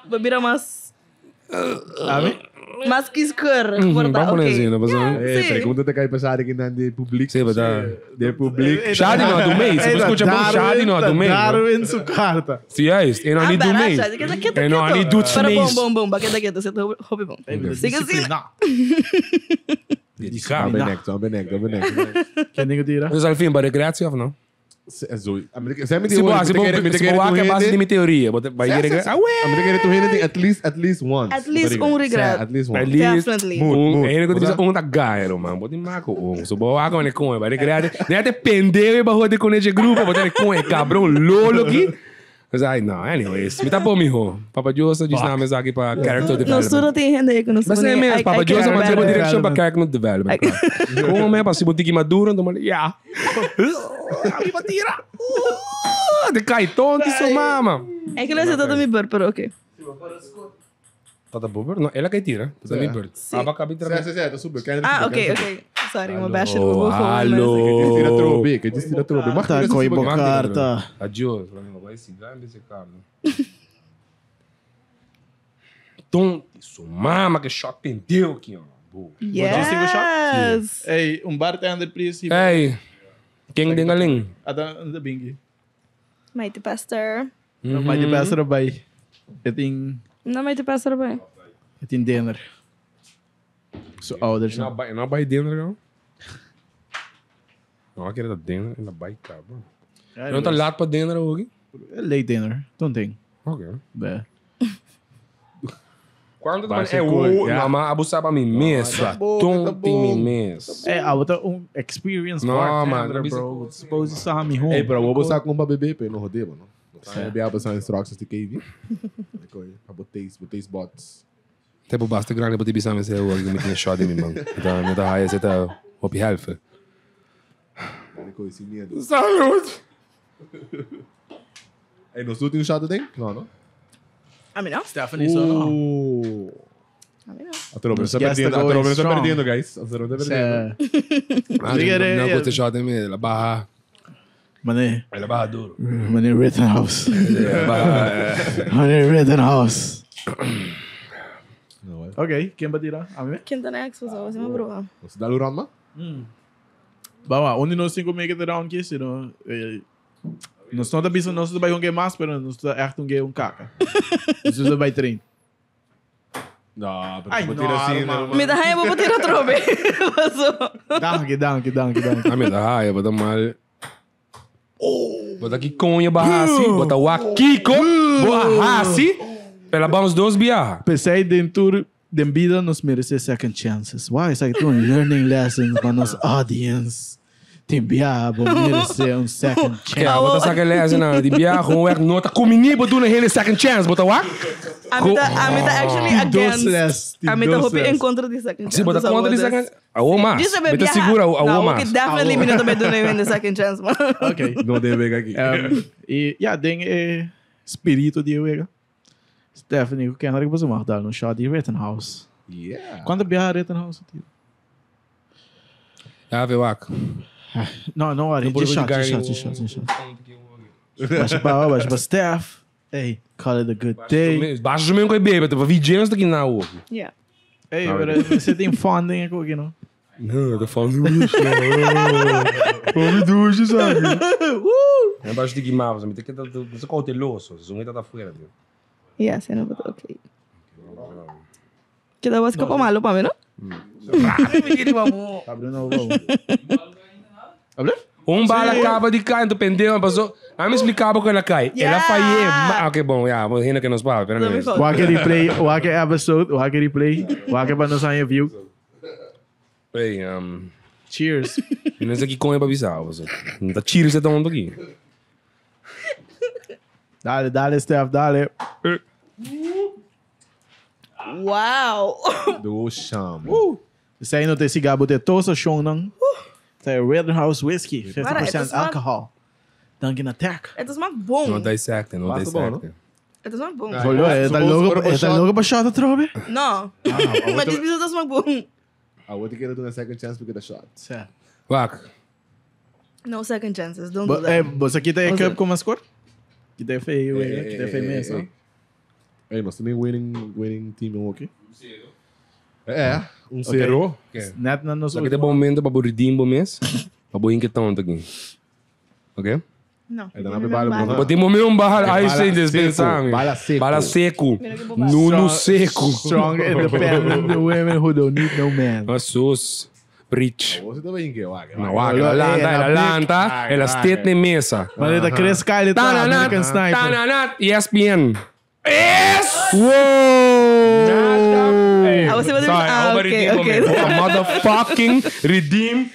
Babira mais
Ami?
mais que escuro.
Vamos nezinho, mas
Eh, pergunta te kay pasari que nan de public.
sim, verdade.
De public.
Shadi não do mês, você escuta bom Shadi não do mês.
Darwin su carta.
Sim, é isso. E não ali do mês. E não ali do mês.
Bom, baqueta quieto, você tá hobby bom. Siga assim.
Dedicado.
Benek.
Kende ko tira?
Mas al fim, para recreação ou não?
Zo. Sempre
Se boa, se boa que é base de minha teoria, vai ir ah, ué.
I'm the kid to hene at least once.
At least regret.
At least
At
once.
least
Definitely.
Ainda que eu disse tagairo, man. Bota maco, so boa com ele com, vai recrear. Nem até pendeu e barro de com esse grupo, bota ele com cabrão lolo aqui. Mas ai não, anyways, me tá bom mijo. Papa Josa diz na mesa aqui para character
Não
development.
estuda tem renda aí que não
Mas é mesmo, Papa Josa pode ser uma direção para character development. Como é para se botar maduro, então yeah. Aí vai tirar. De cai tonto isso mama.
É que ele acertou me bar, pero ok.
Tá bom, não, ela que tira. Tá me bird. Aba cabe tra.
Tá super.
Ah, ok. Sorry, uma baixa no
Oh,
vou
alô.
Tira trobe, que diz tira trobe. Mas
Tá com ibo carta.
Adiós, vai se gambe esse carro. Tonto isso mama que shot pendeu aqui, ó.
Yes.
Hey, bartender please.
Ei, quem tem galing?
Ada the bingi.
Mighty Pastor.
May di pa sa bay. Iting
Não, Mighty Pastor ba?
iting dinner. So ouder siya.
Não vai dentro, não? Não, aquele tá dentro, ainda vai, cabrão. Não tá lá pra dentro, hoje?
Late dinner. Tonting.
Ok.
Be.
Quando
Vai
é
ser
o
coisa,
mama abusar pra mim mesmo, tonto mim mesmo.
Eh, awata experience
No,
bartender,
man.
bro. Suppose sa kami home.
Ei, pero vou botar com pra beber, pe no rodeio, mano. Sai a passar instructions de KV. Botei bots.
Tipo, basta grande pra te pisar, mas eu vou me shot de mim, mano. Então, me dá aí, você tá op helfen.
Coisa medo.
Saúde!
Ei, nos últimos shot tem? Não.
A mim não?
Stephanie só.
A mim não.
A Trober está
Yes,
perdendo,
the
a
going
Trober está
strong.
perdendo, guys. A Trober está perdendo.
Não custa shot de mim, ela barra.
Mane.
Ela barra duro.
Mane Rittenhouse.
Ela barra.
Mane Rittenhouse.
Não, é.
Ok, quem vai tirar? A mim?
Quem tá next? Você é uma broa.
Você dá o round, ma?
Bawa, onde nós 5 make it around kiss, you know. Nós estamos avisando, nós estamos um game mais, mas nós estamos echt um game caca. Nós estamos bem treino.
Não,
Ai,
pero tira assim,
normal.
né?
Me dá raiva pra tirar trobe.
Dank.
Ah, me dá raiva, bota mal. Bota aqui conha, barrasi. Bota o Akiko, barrasi. Pela vamos dois biar.
Pensei dentro da vida nos merece second chances. Why? It's like doing learning lessons para nos audience. Tem biabo, merece second chance.
Ja, bota second chance na. Die biar gewoon werk nota. Kom je niet, we doen een hele second chance. Bota wa?
A mim tá actually against. A mim tá hoping em contra de second chance.
Sim, bota contra de second. A o mas.
Diz a
Beta segura a o
Não,
mas.
que definitely me não também do nem the second chance, man.
Ok.
Não deve aqui.
E ja, ding espírito de eu. Stephanie, o que é que você vai dar no shot de Rittenhouse?
Yeah.
Quando biar Rittenhouse, tio?
Ja, veel wak.
Não, olha, de shot. Baixa Steph. Hey, call it a good day.
Baixa zo mesmo com bebê, tu vai vir James daqui na rua.
Yeah.
Hey, você tem funding aqui, não?
Não, tô falando isso. Homem duche, sabe? É baixo de guimavas, me tem que você cauteloso, se um tá fora, viu?
Yeah, você não botou ok. Que dá escapar malo pra mim, não?
Abre novo. Abre?
Bala acaba de cair, dependeu, mas a me explicava quando ela cai. Ela falhou. Ok, bom, já, vou rindo que nos fala, pera aí.
O que replay, o que episode, o que replay, o que para nós aí view.
Ei,
Cheers.
e nós aqui com ele para avisar, você. Não tá cheers esse mundo aqui.
Dale, Steph, dale.
Wow.
Do cham.
Isso aí não tem cigarro, bote tosa chão, não. Isso aí é Rittenhouse Whiskey, 50%
Cara,
alcohol. Dunkin' Attack.
É smaak bom.
Não dissecta, não
Basta bom,
dissecta.
É smaak bom.
Olha, tá louco pra shot, trobe?
Não. Mas diz que tá smaak bom.
I want to get a second chance to get a shot.
Wak.
No second chances, don't do that.
Você aqui tem cup com mais cor? Que tem feio, que tem feio mesmo.
Hey, nós temos winning team aqui. É, 0.
Net na nossa.
Aqui tem bom momento para redeem bom mês. Para boa inquietão aqui. Ok?
Não.
É da nave bala, bro.
Mas tem momento para aí sem dispensar.
Bala seco.
Bala seco. Nuno seco.
Strong, independent women who don't need no man.
Nossos. Rich.
Você também quer, Waka.
Na Wak, ela lanta, ela stet na mesa.
Mas ele tá Chris Kyle, tá American Sniper.
Tananat, ESPN. Yes! Whoa!
Ah, você vai dizer...
Sorry,
Ah,
okay.
ok.
Motherfucking redeem.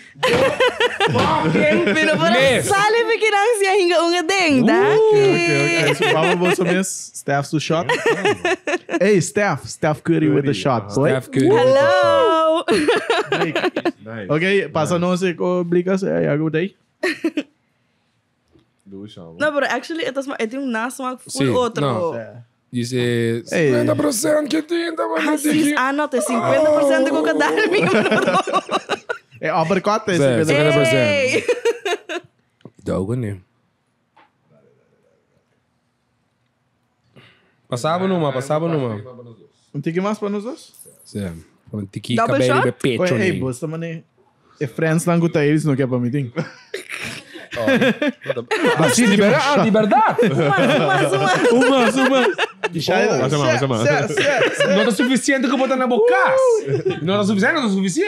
Fucking
Pero para
Yes.
sali pikirang siya hinga unga ding, da?
Okay. So, vamos ver Steph's to shot. Hey, Steph Curry with the shot, boy.
Steph Curry.
Hello!
Nice.
Okay, passa não sei como brigas, é good day.
Do cham.
No, pero actually, ito yung nasmak full
Sí,
outro.
no. Dice 50% que tem,
Ah, sis, ano, te 50% ko kadal mi.
É uppercut, é
Zé,
50%.
Hey!
Dogo, né? Passava numa.
Um tique mais para nós dois?
Sim. Um tiki
Double
cabelo
shot?
de pecho,
Hey,
né?
bosta, mano. É friends lang ko tayo, eles não quer para meeting.
Assim, de verdade.
Uma.
Não tá suficiente que botar na boca. Não tá suficiente,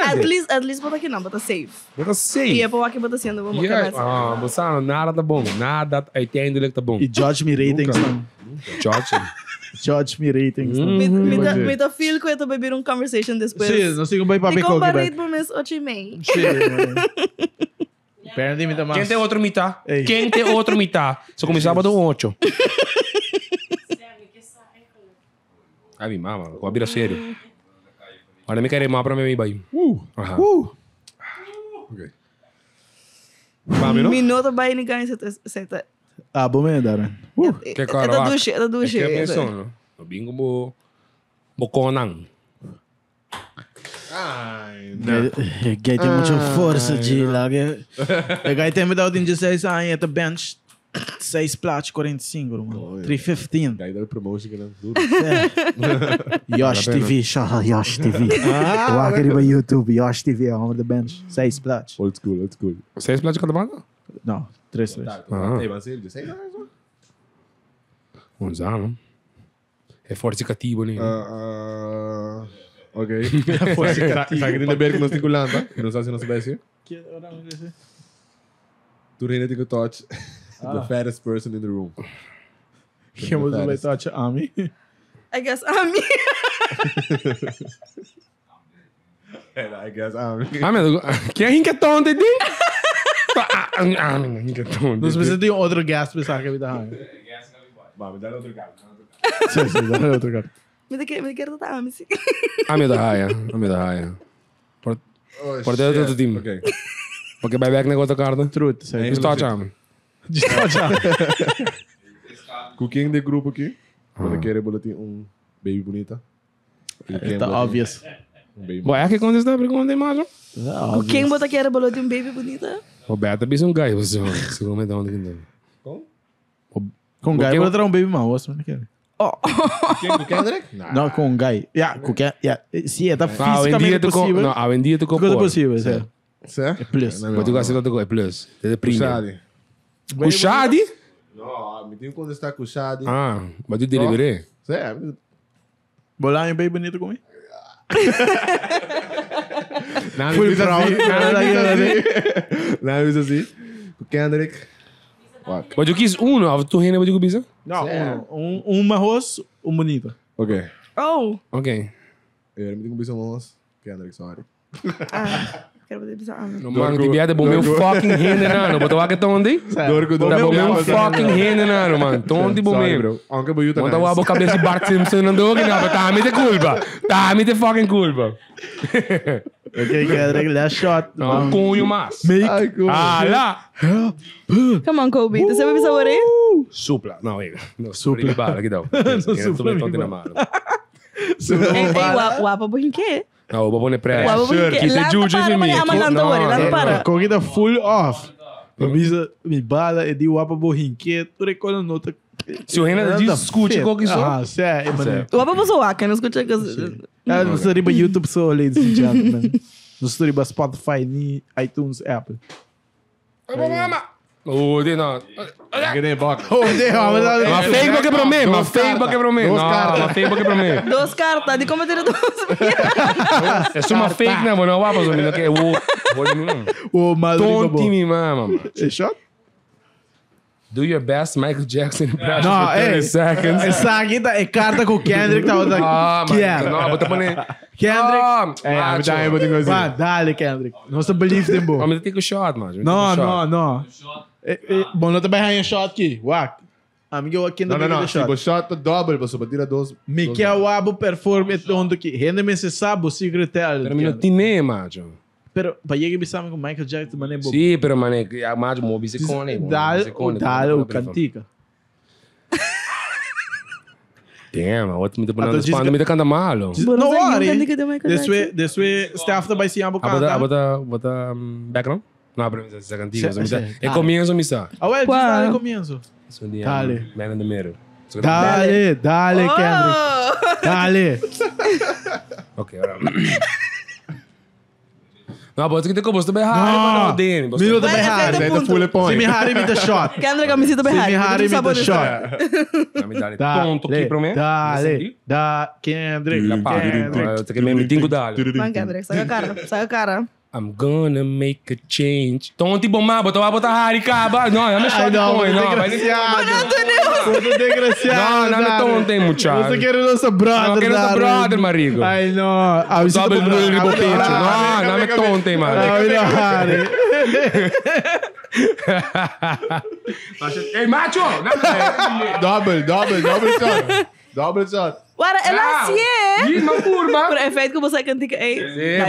At least bota aqui não, bota safe.
Bota
E
safe.
é pra aqui bota sendo, vamos
Yeah.
começar.
Você nada tá bom. Nada ainda tá bom.
E judge me ratings lang.
George.
Judge me ratings lang.
Me tá feel que eu tô beber um conversation depois.
Sim, não sei como vai para
Di
pico
ko
que
ba rate
vai.
mo, Miss Ochimei?
Sim, mano. Apparently, me dá mais.
Quem tem outro mitad?
Ei.
Quem tem outro mitad? Só começava do 8. Ai, mi mama. Com a bira sério. Olha, me querem mal pra mim, vai. Aham.
Ok. Vamos, não?
Minuto ba ini ganyan sa
Ah, bom mesmo, Darren.
Que cara,
Ito
wak.
dushi, ito dushi.
É que é pensão, no? No bingo mo. Boconang.
Ai,
Gay tem muita força de lá. Gay tem me dado 16 anos at the bench. 6 platos, 45, mano. 315.
daí dá promotion que não duro.
Yosh TV, Yosh TV. O aquele vai YouTube, Yosh TV on the bench. 6 platos.
Old school.
6 platos cada banda?
Não, 3.
Hey, mas ele disse,
Gonzalo. É forte cativo, né?
Ok. Sa que tinha ver que nós temos lanta. Não sabe se nós sabemos. Tu reina tem que touch the fattest person in the room.
Quem você vai touch Ami?
I guess Ami.
I guess I'm.
Meu, quem é rinquetão, Didi? Rinquetão.
Nós precisamos de outro gas para pensar que a vida é.
Vamos, dá outro gato.
Sim, dá outro gas.
Me quero dar Ami, sim.
Meu da raia. Por dentro do time.
Ok.
Porque vai back na outra carta.
Truth, sei.
Just touch Ami.
Com quem de grupo aqui? Quando quer boletim baby bonita.
Tá obvious.
Baby.
Bom, é que quando está perguntando mais.
Com quem bota que era bolo de baby bonita?
Roberto é um gajo, você comenta onde que não.
Com um guy, vou dar baby mau, mas não quero.
Quem? Com Kendrick?
Não, com um guy. Com quem? Se é
Fisicamente
possível.
Não, a vendia tu
Coisa
compor.
possível, é.
Certo?
É plus.
Mas tu gosta de é plus. É premium.
Kushadi.
O Shadi?
Não, me tem quando está Kushadi.
Mas tu delivery?
Certo.
Vou lá em baby bonito comigo.
Não,
Full
me diz
proud.
assim. Não, me diz assim. Com Kendrick.
Mas tu quis tu reina, mas tu quis?
Não, um arroz, bonito.
Ok.
Oh!
Ok.
Eu me tenho que pensar Kendrick, sorry.
Quero poder pensar Ami.
No mano, que viada, bom meu fucking renda, não. Botou aqui onde?
Dorgo,
Tá bom meu fucking renda, não, mano. Onde bom
Sorry,
meu?
bro. Aunque boa yuta.
Monta a cabeça de Bart Simpson, não dou que não. Tá, me te culpa. Tá, me te fucking culpa.
Ok, Kendrick, last shot.
Não, cunho mas.
Ai, como.
Lá.
Come on, Kobe. Você vai pensar orei?
Supla. Não, supla. Bala, que dá. Supla me conta na mala.
Ei, guapa, por quê?
Não, o babone pré.
Guapa, por quê?
Que te jude de mim.
Lá para.
Corrida full off. Me bala e di wapa bohinque, tu recolhe nota.
Se o Renan discute qual que só.
Ah, sério, mano.
Guapa, você não escuta que
Não estou riba YouTube só, ladies and gentlemen. Não estou riba Spotify, ni iTunes, Apple.
Oh, de não.
Que nem boca.
Mas Facebook é pra mim, mas Facebook é pra mim. Não, Facebook é pra mim.
2 cartas, de como ter 2
É uma fake, não, não vai fazer menino que é
O maluco.
Don't me, mama.
É shot?
Do your best, Michael Jackson impression
Não,
for 30 seconds.
essa aqui é carta com o Kendrick, tá outra.
Não, bota pra mim.
Kendrick.
Macho.
Vai, dale, Kendrick. Não se believe them, bom.
Mas tem que shot, mano.
Não. Bom, não também ganha shot aqui. Wak. Amigo, aqui não tem shot.
Tipo, shot double, você vai tirar 2.
Miquel Wabo performe onde aqui. Rende-me se sabe o secretário.
Pero não tem, macho.
Pero, para llegar a pensar com Michael Jackson, mané, bom.
Sim, pero mané, a macho mo bisicone.
Dale, o cantica.
Damn, outro me tá ponendo spando, me tá cantando malo.
Não worry. This way, staff vai se ambo cantar.
Bota background? Não, pero essa cantiga. É comienzo, missa.
Ah, well, just dale comienzo.
Dale. Man in the mirror.
Dale, Kendrick. Dale.
Ok, ahora. Não, você que tem como, você também raro, Dani.
Minuto também raro.
Essa é full point.
Se me raro, me dá shot.
Kendrick, eu me sinto bem
Se me raro, me dá shot.
Dale, tonto aqui pra mim.
Dale, Kendrick.
Você quer mesmo tingo dale.
Vai, Kendrick, saca a cara.
I'm gonna make a change. Tonto bomba, botar raro e caba. Não, não me shot point, não. Vai
desgraciado.
Não, me tonto, hein, muchacho.
Você quer o nosso brother,
Não, quero nosso brother, marigo.
Ai, não.
Double blue ribo pecho. Não, me tonto, hein, mano. Ei, macho!
Double shot.
Ora, ela se é.
Ih, uma curva.
Por efeito que você cantica. Ei.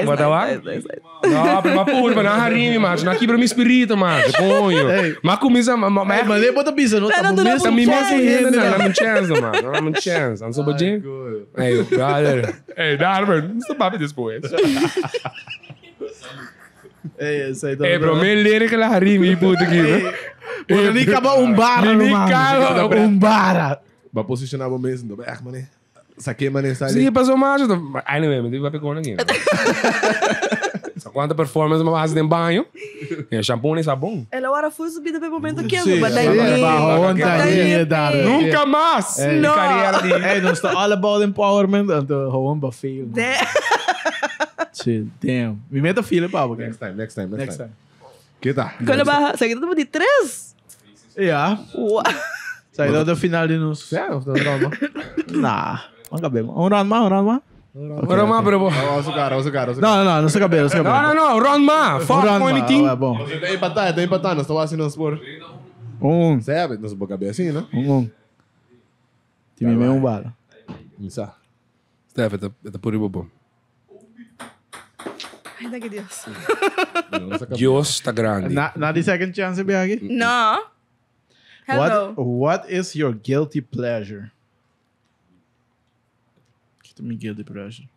Bota lá. Não, mas uma curva, não harime, macho. Não quebra meu espírito, macho. Ponho. Mas comisa,
mas nem bota pizza, não.
Não me messa ainda, não. Não me chance, mano. Não me chance. Não sou badinho. Ei, brother. Ei, Darwin. Não sabe depois. Ei, bro, me lere que ela harime, puta aqui, né?
Nem acaba um bar,
Nem acaba
um bar.
Vai posicionar o mesmo. Mané. Saquei, mano, essa
Sim, passou mais. Anyway, me vai pegar aqui. Só quanta performance uma faz em banho. E shampoo nem sabão.
Ela agora foi subida para o momento que
Sim,
eu
Nunca mais.
Não.
Carreira de...
Hey, nós está all about empowerment. Então, gewoon ba fail. Shit, damn. Me meta fila, pá.
Next time.
Next time.
Kita.
Quando ba, sa kita de 3.
Yeah. Saída do final de nos.
Sério? Não, não.
Nah. Vamos caber. Um round mais.
Ora mais, pero...
Vamos cara.
Não se caber.
Não, round mais. Fuck, anything.
É bom.
Tem empatar. Nós estamos assim, nós por... Sabe? Nós vamos caber assim, né?
Time meio bala.
Isso.
Steph, é por aí, bom.
Ai, daqui Deus.
Deus está grande.
Na the second chance, Biagi.
Não. Hello.
What is your guilty pleasure? Que tu me guilty pleasure?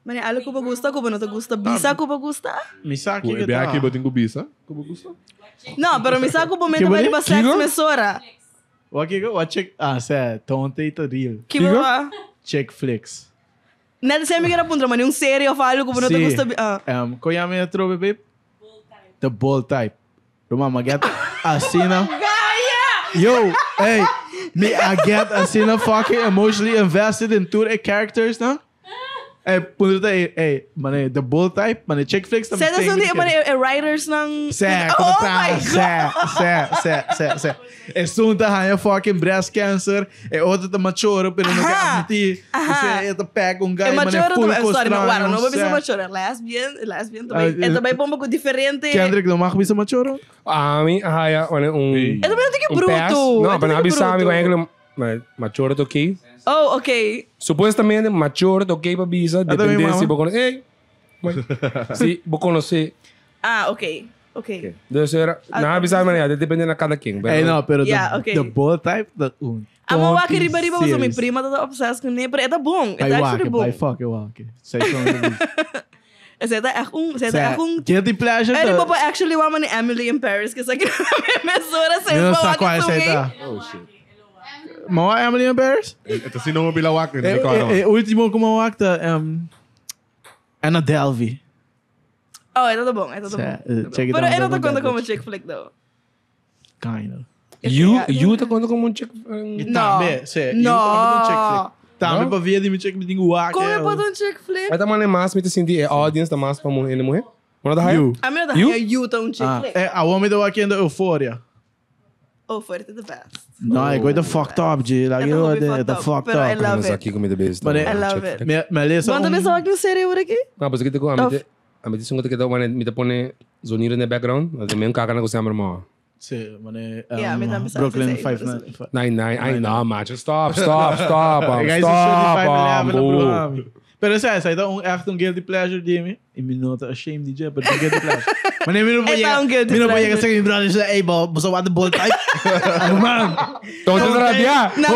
Mane, algo ko ba gusto, ko ba não te gusta? Bisa ko ba gusta?
Misa aqui que
Bem aqui,
tá.
botem com bisa. Como gusta?
Não, pero misa ko ba
Que
mento ba
boni?
ba sex
Kigo?
mesora?
What chick? Ah, sé. Tonte e real.
Que ba?
Chick flicks.
Nada se me quer apontar, mane, sério eu falo ko ba não te gusta?
Kaya me trobe, babe? The bold type. Roma, get Asina. Yo, hey, me I get Asina fucking emotionally invested in two characters, no? Hey, punta hey, mane, the bold type, mane, chick flicks.
Você tá sendo, mane, writers ng...
Sé,
Oh my God!
sé. É sunta hanya fucking breast cancer. É outra tá mature, pero não quer admitir. Você tá pega guy, mane, full
sorry, não,
costrano.
não vou pensar mature. Lesbian também. É também bom pouco diferente.
Kendrick, não marca bisa mature?
A mim,
É também não tem que bruto.
Não, para não avisar, amigo, é mature ok.
Oh, ok.
Supostamente, mature ok para bisa,
também,
depende se
mama.
vou conhecer. Se vou conhecer.
Ah, ok.
Deve ser, não avisar, mas depende de cada quem.
Hey, no, pero
Yeah, okay.
the bold type,
Amo wa que riba usa minha prima tá obsessed com ele, é tá bom, é actually bom.
Vai fuck, eu walk. Sei como
Você tá é um
Guilty pleasure.
é tipo actually uma mani Emily in Paris que isso aqui na mesura sem
Não
falar
sabe qual é essa
que
aí.
Oh, shit.
Mau Emily in Paris?
Ito sino mo bilawak. Hindi ko ano.
Último que mau acta Anna Delvey.
Oh, é tudo bom, é tudo bom.
Check it
Pero
out.
eu não tô conta como chick flick though.
Kind of.
You tá conta como chick.
Tambe, sé.
No.
Tambe para ver de me check me tenho walk.
Como é para um chick flick?
Mas também é mais, me te sentir, é audience, tá mais para mulher. Mano da raia?
You.
A minha da
You?
é you tá um chick flick.
A woman do aqui ainda Euphoria.
Oh, for it the best.
Não, é coisa fucked up, G. Like,
Ito
you
fucked
the
up,
fucked
pero I
up.
love
Mas
it.
aqui comida besta.
Mas
I love it.
Me lesa
Quando pessoa que não seria por aqui?
Não, mas aqui te a me disse que me te pone sonido no background, mas também caga na coisa irmão.
Sim, mane.
Yeah, me dá mensagem,
Brooklyn
sei,
595.
Nine, ai não, macho, stop,
Guys,
stop.
Pero essa aí dá echt um guilty pleasure de mim. E me nota ashamed de but um guilty pleasure. Mas nem me não
É um guilty
me não
pleasure.
pode chegar em brother e hey, você vai de bold type. Man.
Então você rabia?
Na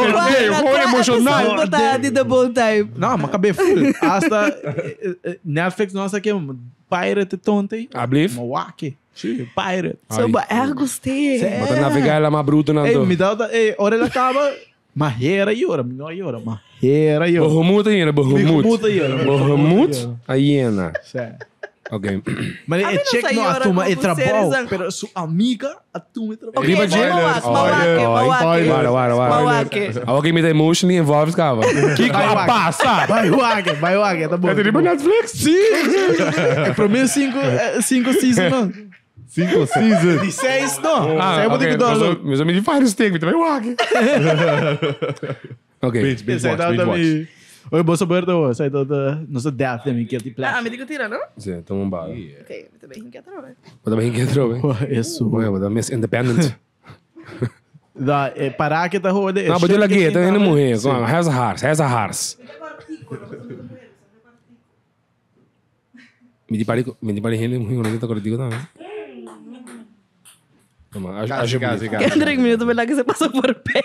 qual
emocional.
botar de double type?
Não, mas acabei full. Hasta Netflix nossa aqui pirate tonte.
Ablif?
Mawaki. Sim, pirate.
So, gostei.
Bota navegar ela mais bruto não
Ei,
tô.
me dá hora ela acaba. Mahera yora, não yora, mahera yora.
Bohemut aí,
Bohemut aí,
Bohemut? A hiena.
Certo.
Ok.
Mas
A
é
mim não
check
sei
no
hora
atuma
como
é trabalho,
seres-
pero sua amiga atuma é trabalho.
Ok,
Riba J?
Mawake.
A ok me tá emotionally involved, cara. Que passa?
Vai wag, tá bom.
É de riba Netflix?
Sim. É pro mim cinco seasons não.
5 seasons.
De 6 não. Sai
ok.
muito download.
Meus amigos de Fire Stick, me também wag. Ok.
Binge
Sai
watch,
da
binge watch.
também. Oi, bolsa aberta, sai da nossa death também que te
Ah,
pleasure.
me digo tira, não?
Sim, tamo um bala.
Ok, muito bem, inquieta, não é?
Vou também que entrou, hein?
Isso.
Vou dar Miss Independent.
Da parar que tá rolando.
Não, mas eu lagi, tô indo morrer. Has a hearts. Me di pari hindi mo yung nagita ko dito na.
Kasi.
Kendrick, minuto ba lagi sa paso por pay?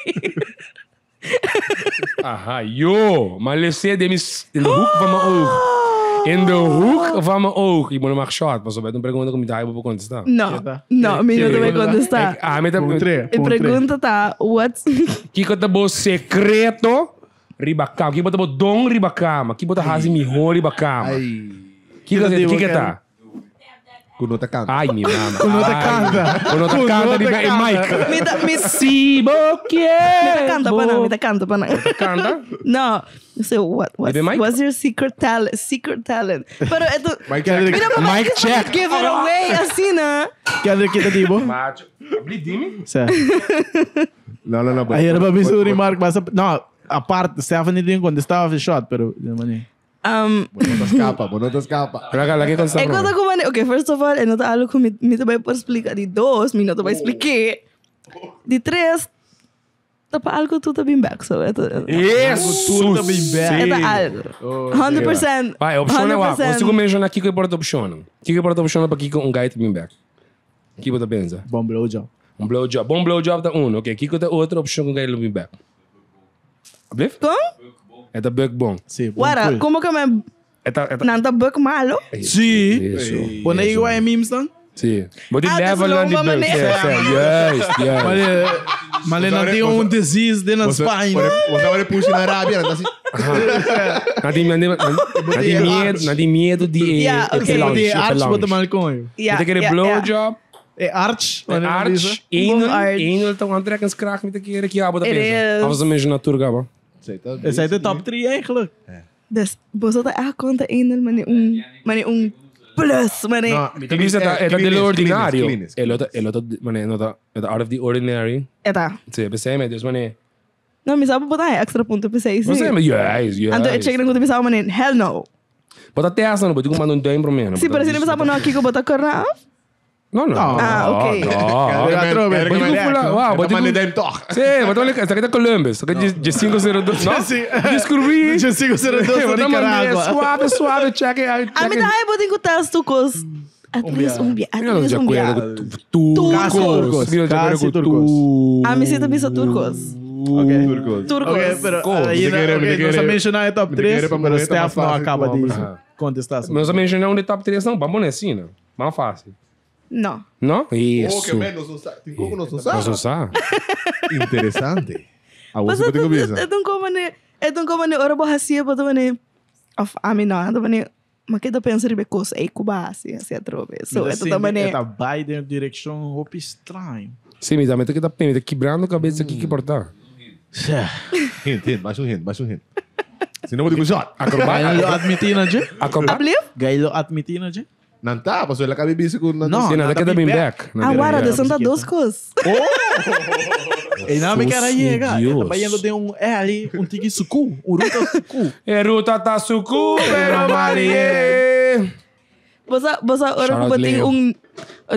Aha, yo! Malese de mis in the hook van mijn oog. In the hook van mijn oog. Ik moet hem echt shot, mas não pergunta como tá, eu vou contestar.
Não, minuto vai contestar.
Ah, me tá...
E pergunta tá, what's...
Kiko tá bom secreto Ribacama. Aqui bota dom ribacama. Aqui bota razi miho ribacama.
Ai.
Que tá?
Kuno ta canta.
Ai, minha mama.
Kuno ta canta.
Kuno ta canta di Mike.
Me
Si boquie.
me canta pa na.
Canta?
No. So
Maybe Mike?
what's your secret talent? Secret talent. Pero ito,
Mike check.
give it away assim na.
Kendrick kita dibo?
Macho. Abli dimi?
Sa.
Não.
Aí era pra misuri Mark basta não, a parte Stephanie din quando estava shot, pero naman
Bonotas escapa.
Lagi con
É quando eu mane, okay, first of all, eu não tá algo que me também por explicar de dois, me não vai explicar. De três, tá para algo tudo bem back, so é
Isso.
é algo. 100%.
Vai, opção é o. Você mencionar aqui que importa opção. Que importa opção para aqui com guide bem back. Que você pensa?
bom blowjob.
Blowjob. Bom blowjob da ok. Que tem outra opção com guide bem back. Ablif?
Como?
É da bug bom.
Sim.
Wara, como que me nanta buk malo?
Sim.
Isso.
Quando aí vai memes não?
Sim. Body
Ah,
level
das
on the
lomba
bug.
maneira.
Yes.
Mas não tem um disease de na spine.
Você vai puxar na Arábia, não tá assim.
Não tem medo de
Yeah, okay.
De arch bota mal com ele.
Você quer blowjob?
É arch.
Arch. Anal então André kan skraak met een keer que bota
It
pensa.
is.
Als een mensen naartoe gaan.
Esse aí é top 3 eigenlijk.
Des, você tá a conta ainda, mane plus, mane.
Que diz é da do ordinário. É da out of the ordinary.
Eta.
Sim, pensei mas Deus mane.
Não, me sabe botar extra ponto pra vocês.
Você mas yes.
Ando eu cheguei quando pensava, mane, hell no.
Bota até essa não, pode mandar um duim pro meno.
Sim, pero se não pensava não aqui que eu botar corna.
Não.
Ah, ok.
Wow,
Bota mandar toch.
Sim, bota olha, essa aqui é Columbus, essa aqui de 502, não? Descobri.
De 502 de Nicaragua.
Suave, check it.
A me dá aí botar com testo cos. At least um bia.
Turcos.
A me sinto bisa turcos. Turcos.
Ok, pero aí não mencionar top 3, pero Steph não acaba de contestar.
Mas eu mencionei um de top 3 não, vamos assim, não? Mais fácil.
Não.
Não? Isso.
Que menos não sabe. Tem como não sabe.
Nós não sabe.
Interessante. A
Mas
você pode começar.
é tão como ne ora bohasia botar mane. Of ami não, ando mane. Mas que da pensa ribe coisa aí cuba assim a trove. So é toda maneira.
Tá Biden direção roupa estranho.
Sim, mas também tem que dar pena, tá quebrando a cabeça aqui que portar.
Hint, baixa um hint. Senão vou te shot.
Gailo admitir na je?
Abliv?
Gailo admitir na je?
Não tá, passou ele acaba bici com
Não.
Sim, nada que dar bem back.
Agora, de santa dos coisas.
E não me quero chegar.
Deus.
Tá baiando de ali, tiki suku, ruta suku.
É ruta tá sucu, pero Marie.
Você ora
Shout out
botar
Leo.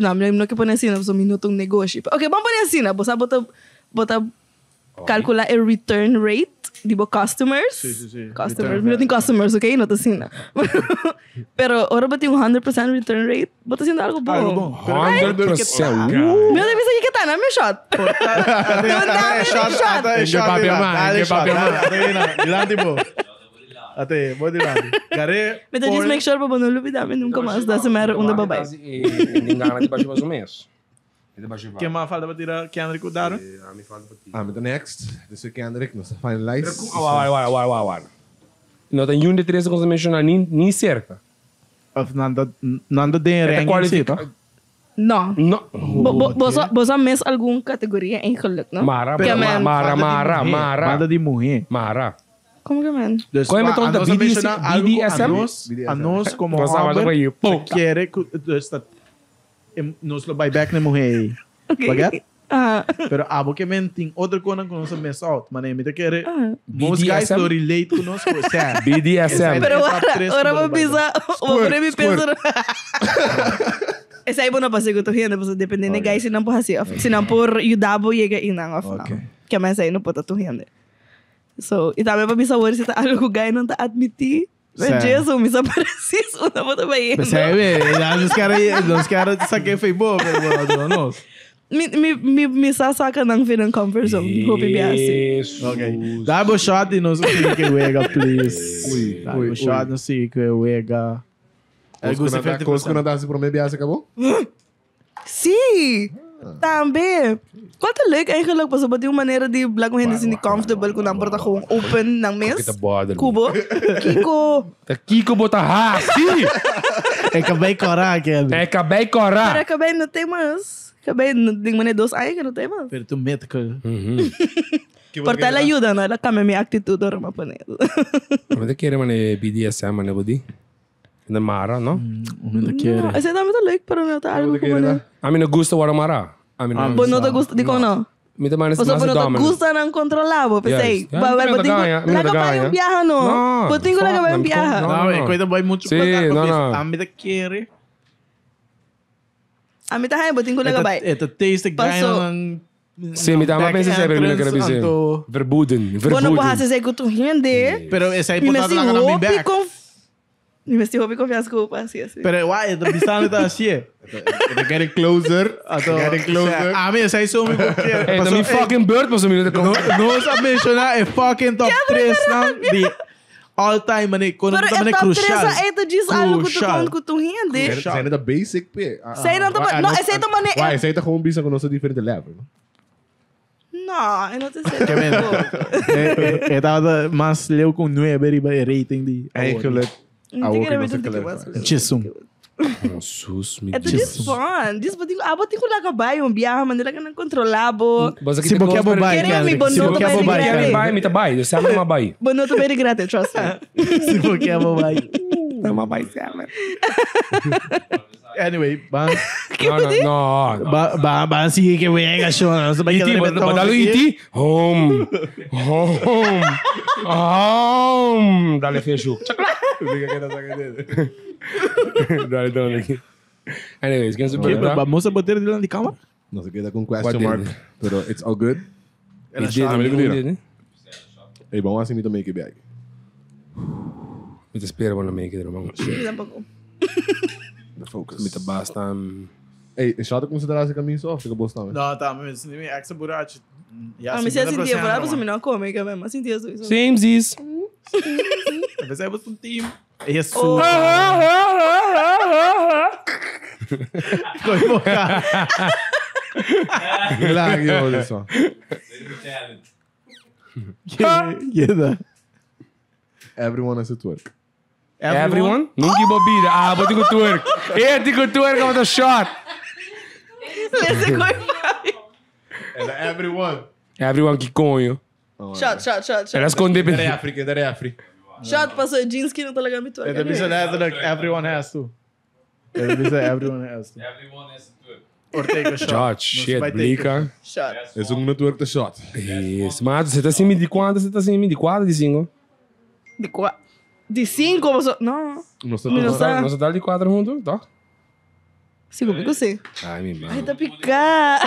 não, não que põe assim, não, um minuto negócio. Ok, vamos pôr assim, você bota calcular o return rate de customers.
Sim.
Customers, não tem customers, ok? Não tá assim, não. Pero ora botar 100% return rate, bota assim algo bom.
Algo bom.
100%.
Meu Deus, isso aqui que tá na minha shot.
Dilante po. Ate, vou dilante. Gare.
Mas just make sure para não olvidar, nunca mais dá se mer uma babai.
Ninguém de baixo mais ou menos.
Que mais falta para tirar Kendrick Udaro?
Mas next. Desse Kendrick, nós finalize.
Vai. Não tem de 3 que você mencionar nem cerca.
Of nanda den ranking sim, tá?
Não.
Não.
Você mes alguma categoria em geluk, não?
Mara.
Banda de mulher.
Mara.
Como que man?
Qual é a metade da BDSM?
A nós como
Passava
homem,
para
quer que nos lo buyback na mulher. Bagat? Pero abo que menting outra coisa que nós mess out, mas me quer most guys
BDSM?
lo relate conosco, certo?
BDSM.
Pero ora vou pisar, vou me pensar. Essa aí não passa que eu tô rindo, porque dependendo de guys se não por assim, se não por ajudar chega e não off. Que mais aí não pode tô rindo. So, e também para pensar se tá algo guy não tá admitir. Mas Jesus, me desaparecido, não vou estar bem.
Percebe? Os caras saquei Facebook, pero não.
Me saca não vir em conversão, vou beber assim.
Isso.
Ok. Dá um shot e não sei que wega, please. Dá um shot, não sei que wega.
Quando dá-se para mim, acabou?
Sim! Também. Quanto é leuk eigenlijk pas op die manier die black mensen zijn niet comfortable kun dan porta gewoon open nang mes. Kubo. Kiko.
Tá Kiko bota rasi.
É acabei corar aquele.
É acabei corar.
Para acabei no temas. Acabei no ding manier dos aí que no temas.
Pero tu meto que...
Porta ela ajuda, não? Ela cambia minha atitude or uma panela.
Mas quer mane BDSM mane bodi. Na mara, no?
Não quero.
Esse tá muito leuk para não tá algo como né.
A mim não gosta o mara. A mim não.
Bom, não te gusta, digo não.
Me dá mais
Você não te gusta não controlável, pensei.
Yes.
Vai botinho,
ganha.
lá vai um viaja não. Botinho lá vai um viaja.
Não, é coisa boa muito
Sim,
para
não,
cá.
não.
A mim da quero.
A mim tá aí botinho lá vai.
É o taste ganha ng...
Sim, me dá uma pensa sempre me quero dizer. Verbuden,
Bom, não
verbuden.
pode ser que tu rende.
Pero essa aí
Me
botada
mesti
lá na minha
hopi
back.
com... Me mesti hopi confiança com o paciente.
Pero uai, é bisano tá assim.
They're getting closer. They're getting closer.
A mim essa aí sou me porque...
Hey, dan mijn fucking beurt pas een minuut.
Não sabe mencionar é fucking top 3 não de all time mane quando
Pero
tá mane
é top 3
crucial.
a eita diz algo que tu
Crucial.
com que tu rende.
Zijn het de basic, P?
Sei não tá... Não, esse aí tá mané...
Why? Zijn het gewoon bisa com nosso diferente level?
Não, eu não te sei.
Eu tava mais leu com 9 riba rating de
Eigenlijk.
Não te quero ver tudo que mais.
Chisum.
Sus, me
É tudo
diz.
fun. Diz botinho, botinho lá cabai um viaja, maneira que não controlava.
Se boquia bobai,
Queria me
se
bonou
boquia
também
bobai,
de
Bai, me tá bai. Você ama uma bai.
Bonou também de grátis, trust me.
se boquia bobai.
É uma bai, sabe?
Anyway, ban
Não, não.
ban sige que venga show, não sabe
Iti, badalo iti. Home. Dale fecho. Dale, dale aqui. Anyways, quem se perguntar?
Vamos a botar de lá de calma.
Não se queda com question
What
mark.
did?
Pero it's all good.
Ela
Did,
chama.
né?
Hey, vamos assim também que bag.
Me te espera para make it, irmão.
Tampouco.
The focus.
Me te basta.
Hey, is dat consideratie caminho só? Fica boa também.
Não, tá, mas nem é que buraco.
Ah, mas se assim dia para você não come, que mesmo, assim dia isso.
Same Z's.
Mas é você um time. Isso. Coi boca.
Lá, que olha só.
Que
Everyone has a twerk.
Everyone? Nunca bobida. Ah, boti ko twerk. Tico twerk with a shot.
Let's go.
And everyone.
Everyone que conho.
Shot.
Ela esconde
That is Africa, that is Africa.
Shot passou jeans que não tá legal muito.
É da bisa that everyone has to. É da bisa everyone has to.
Everyone has to do it.
Or take a shot.
Shot, shit, blica.
Shot.
É um network de shot.
Isso, mas você tá acima de quanto? Você tá acima de 4, de 5?
De 4. De 5 você não.
Nossa,
Nossa, dá de 4 junto, tá?
5 comigo sim.
Ai, me
Ai,
mano.
tá picar.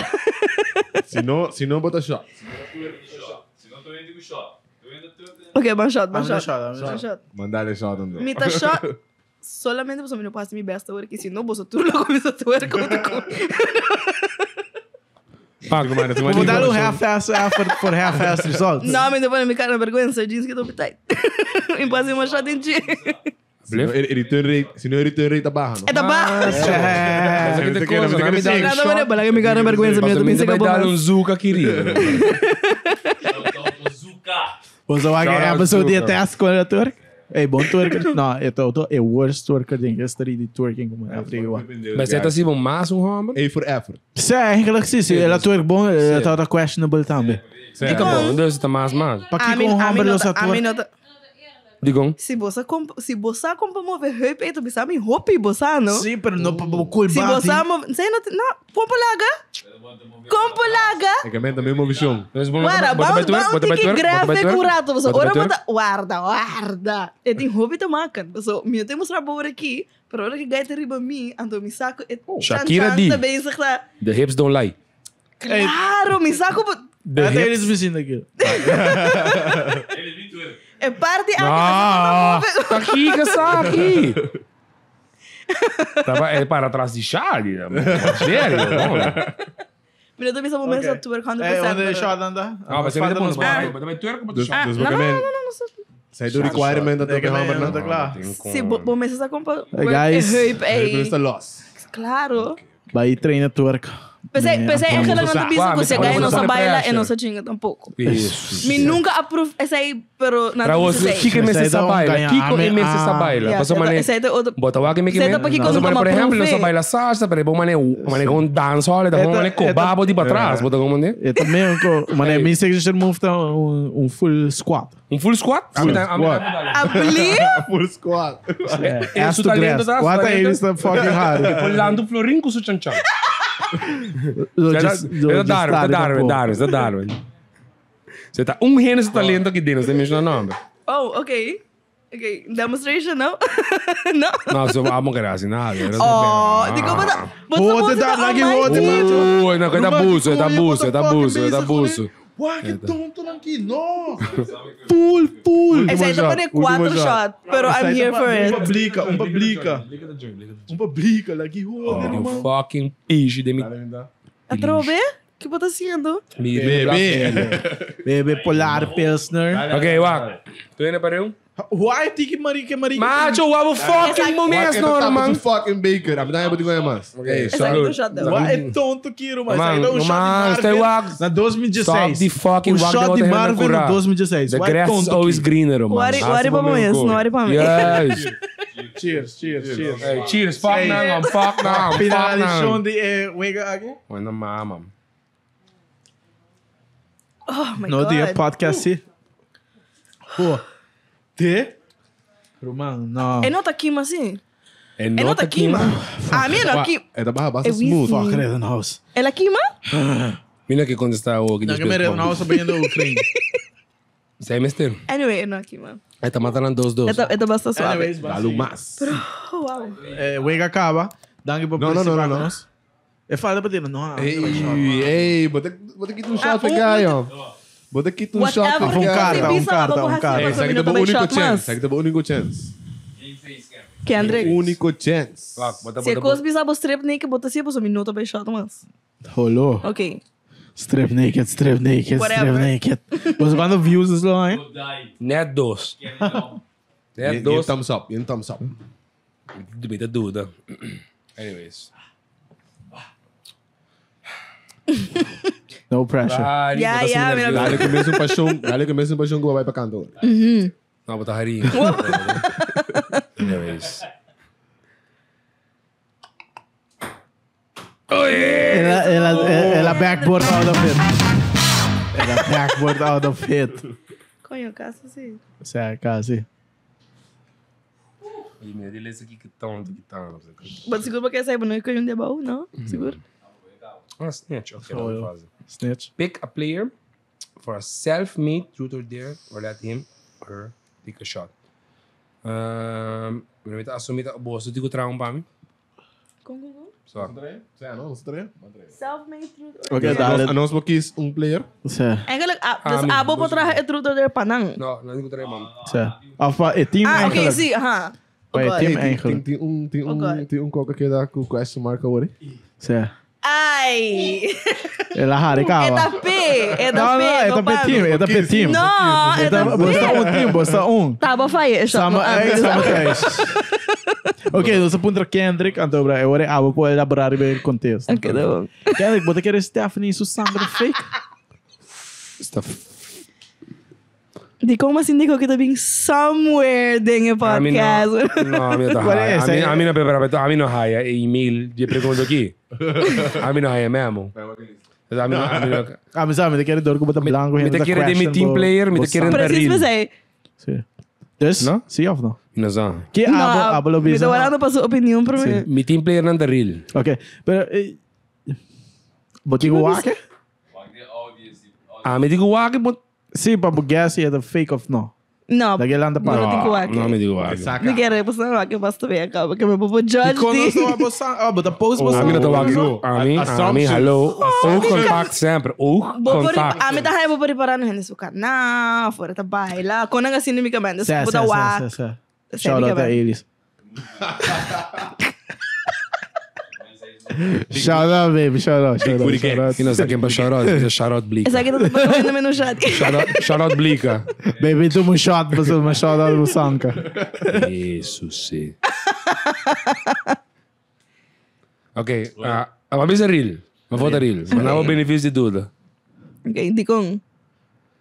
se não bota shot.
Se não, tô indo com shot. Tô indo
Ok, one shot.
Shot.
Mandar shot andou.
Me tá shot. Solamente você não passa me besta hora que se não você tudo logo começa a tuer com
Pago, mano.
Vou dar half-ass for half-ass results.
não, mas depois me cara na vergonha, jeans que tô pitai. Me passa uma shot em dia.
Se não return rate tá barra, não?
É da barra.
Mas aqui tem coisa, não me dá um
Nada mais para que me cara na vergonha,
Mas
me
também
também
vai
se
dar
acabou.
um zuca, querido.
Zuka.
Você vai ganhar a pessoa de teste com a twerk? É bom twerker? Não, é worst twerker em history de twerking como everyone.
Mas você tá assim, um mais um homem?
A for effort.
Sim, eigenlijk sim. Ela twerk bom, ela tá questionable também.
Fica bom, Deus tá mais.
Para que com o homem não se twerk?
Digam.
Se você compra mover roupa, então você sabe roupa e você não?
Sim, pero não para cool
Se você mover, sei não, compra laga.
É que a mente a mesma visão.
Guarda, vamos ter que grave curado. Você ora bota, guarda. E tem roupa e macan. Você me tem mostrar por aqui, para hora que gaita riba mim, então me saco
Shakira D.
também se tá.
The hips don't lie.
Claro, me saco
Até eles me ensinam aqui.
Ele vem tudo.
é parte
Ah, tá aqui, que está aqui. É para trás de Charlie. Sério?
Menina, também sabe mesmo tour quando
É,
você
onde shot anda?
Ah, mas você vai depois. Mas vai tuer com o shot.
Dus we gaan zij doen requirement dat we gaan
Não tá
maar
claro.
se bom mês essa compra
Hey, guys.
roupa
is de los.
claro.
Vai treina twerk.
Pensei em que ela
Sa-
não bisa
Wah,
que você
mas
ganha não
você
só baila
pressure.
e não só chinga tampouco.
Isso.
Me nunca aprove essa aí, pero
Para
não
você,
sei.
Kiko
Essa
MSC
aí dá um
baila.
ganha.
Kiko
Ame-
MSC
ah.
baila. Pasó mané.
Essa aí é outra.
Bota wagi me
Essa aí dá pra Kiko
Pasó mané,
não
por ejemplo,
aprove.
não só baila salsa, pero bom mané com dancehall, da bom mané cobabo de para trás, bota como mané.
Eu também, mano, minha signature move tá um full squat.
Full squat?
squat.
Abli?
Full squat.
Ass to grass. What are you so fucking hard?
Polando florin com su chan-chan. É Darwin. Você tá reino de talento aqui dentro, você mexe no nome.
Oh, ok. Ok. Demonstration, não? Não.
Não, você vai morrer assim, nada.
Oh, di ko ba na...
Rote da, lagi rote, mano.
Ui, não, é da abuso.
Uau, que tonto lang kino.
Full.
Essa aí tá para 4 shots, pero I'm here for it.
Publica, lagi rote,
You
mano.
fucking peixe de mim.
Atrobe? Que você tá haciendo?
Bebe Polar Pilsner.
Ok, Wak. Tu ainda pareu?
Why tiki marica?
Macho, o abo fucking momento, normal.
Fucking bacon. Abi na ibo ganha mas.
Ok,
Essa aí do
salud.
shot dela.
Why é tonto, Kiro, mas
Man,
aí dá um shot
man,
de
stay
Marvel
wag.
na 2016.
Stop the fucking
Um
wag
shot
da
de
outra
Marvel
renda
na 2016.
The
Why
grass is
tonto,
always
Kiro?
greener, man.
Wari pa mo isso, não wari pa mo.
Yes.
Cheers.
Hey, cheers. Fuck now, fuck now.
Finalização de Wega aqui.
Bueno, mama.
Oh my
No
God.
dia podcast. Pô. Te? Mano, não.
É nota quima, assim?
É
É nota
nota
quima? A minha não quima.
É da barra basta
É
smooth.
whisky.
Fuck, Red House.
Ela quima?
Mira que quando está o que
Não, que me Red House bem do Ukraine.
Sai mister.
Anyway, é não quima.
Aí tá matando dois.
Esta basta suave.
Anyways,
Dalo mas.
Oh, wow.
Wega acaba. Danke por
Não.
participar. Eu falo pra ti, não.
Ei, bota aqui um shot pra ganhar. Bota aqui um shot pra
Whatever.
ganhar.
Um carta.
Esse aqui é o único chance. Esse aqui é o único chance.
Que André?
Único chance.
Se cos bisa bo strip naked, bota assim, bo minuto ba shot mas.
Rolou.
Ok.
Strip naked.
Whatever.
Você manda views lá, hein?
Net dos. Net
Yun
dos.
thumbs up. Yun thumbs up.
Dubita duda. Anyways.
No pressure.
Yeah, mira.
Dali começa um paixão que vai pra canto.
Não, botar harinha. Anyways.
Ela backboard out of it.
Coño, caso sim.
Isso é quase.
E meu Deus, esse aqui que tonto.
Mas seguro porque sai, não é coño de baú, não? Seguro.
Ah, snitch. Ok,
Oh,
vamos fazer.
Snitch.
Pick a player for a self-made truth or dare or let him or her take a shot. Primeiro, assumir que o bolso de traum para mim.
Como?
Só.
Não estranho.
Self-made truth.
Ok, dale.
Nós vamos quis um player.
Isso é.
Eigenlijk, dus abo po traje truth or dare panang.
Não, não digo traum, mano.
Isso é. Alfa, é team
Ah, ok,
eigenlijk.
sim, aha.
Vai,
Ok.
team eigenlijk.
Tem um coca que dá com question mark agora.
Isso é.
Ai!
Ela harikawa.
É da P! É da
Não,
P!
não, é da P-team. É da P-team.
Não, é da
Bosta
P!
bosta um.
Tá, vou fazer.
Sama, sama guys. Ok, nós aponta Kendrick, então, bra, eu abo por elaborar bem o contexto.
Ok, tá bom.
Kendrick, bota querer Stephanie Susandra fake.
De como assim digo que tá bem somewhere dentro do podcast?
Não, a minha tá
Qual é essa?
high. A minha não prepara, a minha não high. É e-mail de pergunta aqui. A minha não high mesmo. A minha não...
Ah, mas sabe, me querer dor que bota branco.
Me te querer de mi team player, me te querer
Preciso
daril.
fazer.
Sim. Dus?
Não?
Sim ou não?
Não sabe.
Que abo lo
me
bisa.
tô olhando para sua opinião para mim.
Mi team player não daril.
Ok, pero botigo wake?
Ah, me digo wag, but...
Sim, para bugar se é da fake of no.
Não,
Daqui lá anda
não
para.
digo aqui.
Não me digo wag.
Não quero passar lá que eu basta ver acaba que meu povo judge.
Quando nós estamos a botar, ah, bota pose
A mim não tá wag.
botar.
A mim, hello. O contact sempre. O contact.
A mim tá raiva por preparar no hennes o canal, fora tá baila. Quando não assim me comendo,
Sé,
bota wak.
Shout out a eles. Shout out, baby. Shout out.
E nós aqui para shoutout. Shoutout Blika.
Essa aqui tá passando no chat.
Shoutout Blika.
Baby, tu me shot, você me shout out no Sanka.
Isso sim. Ok. A mim é real. Mas vou dar ele. Mas não há o benefício de dúvida.
Ok, di kong.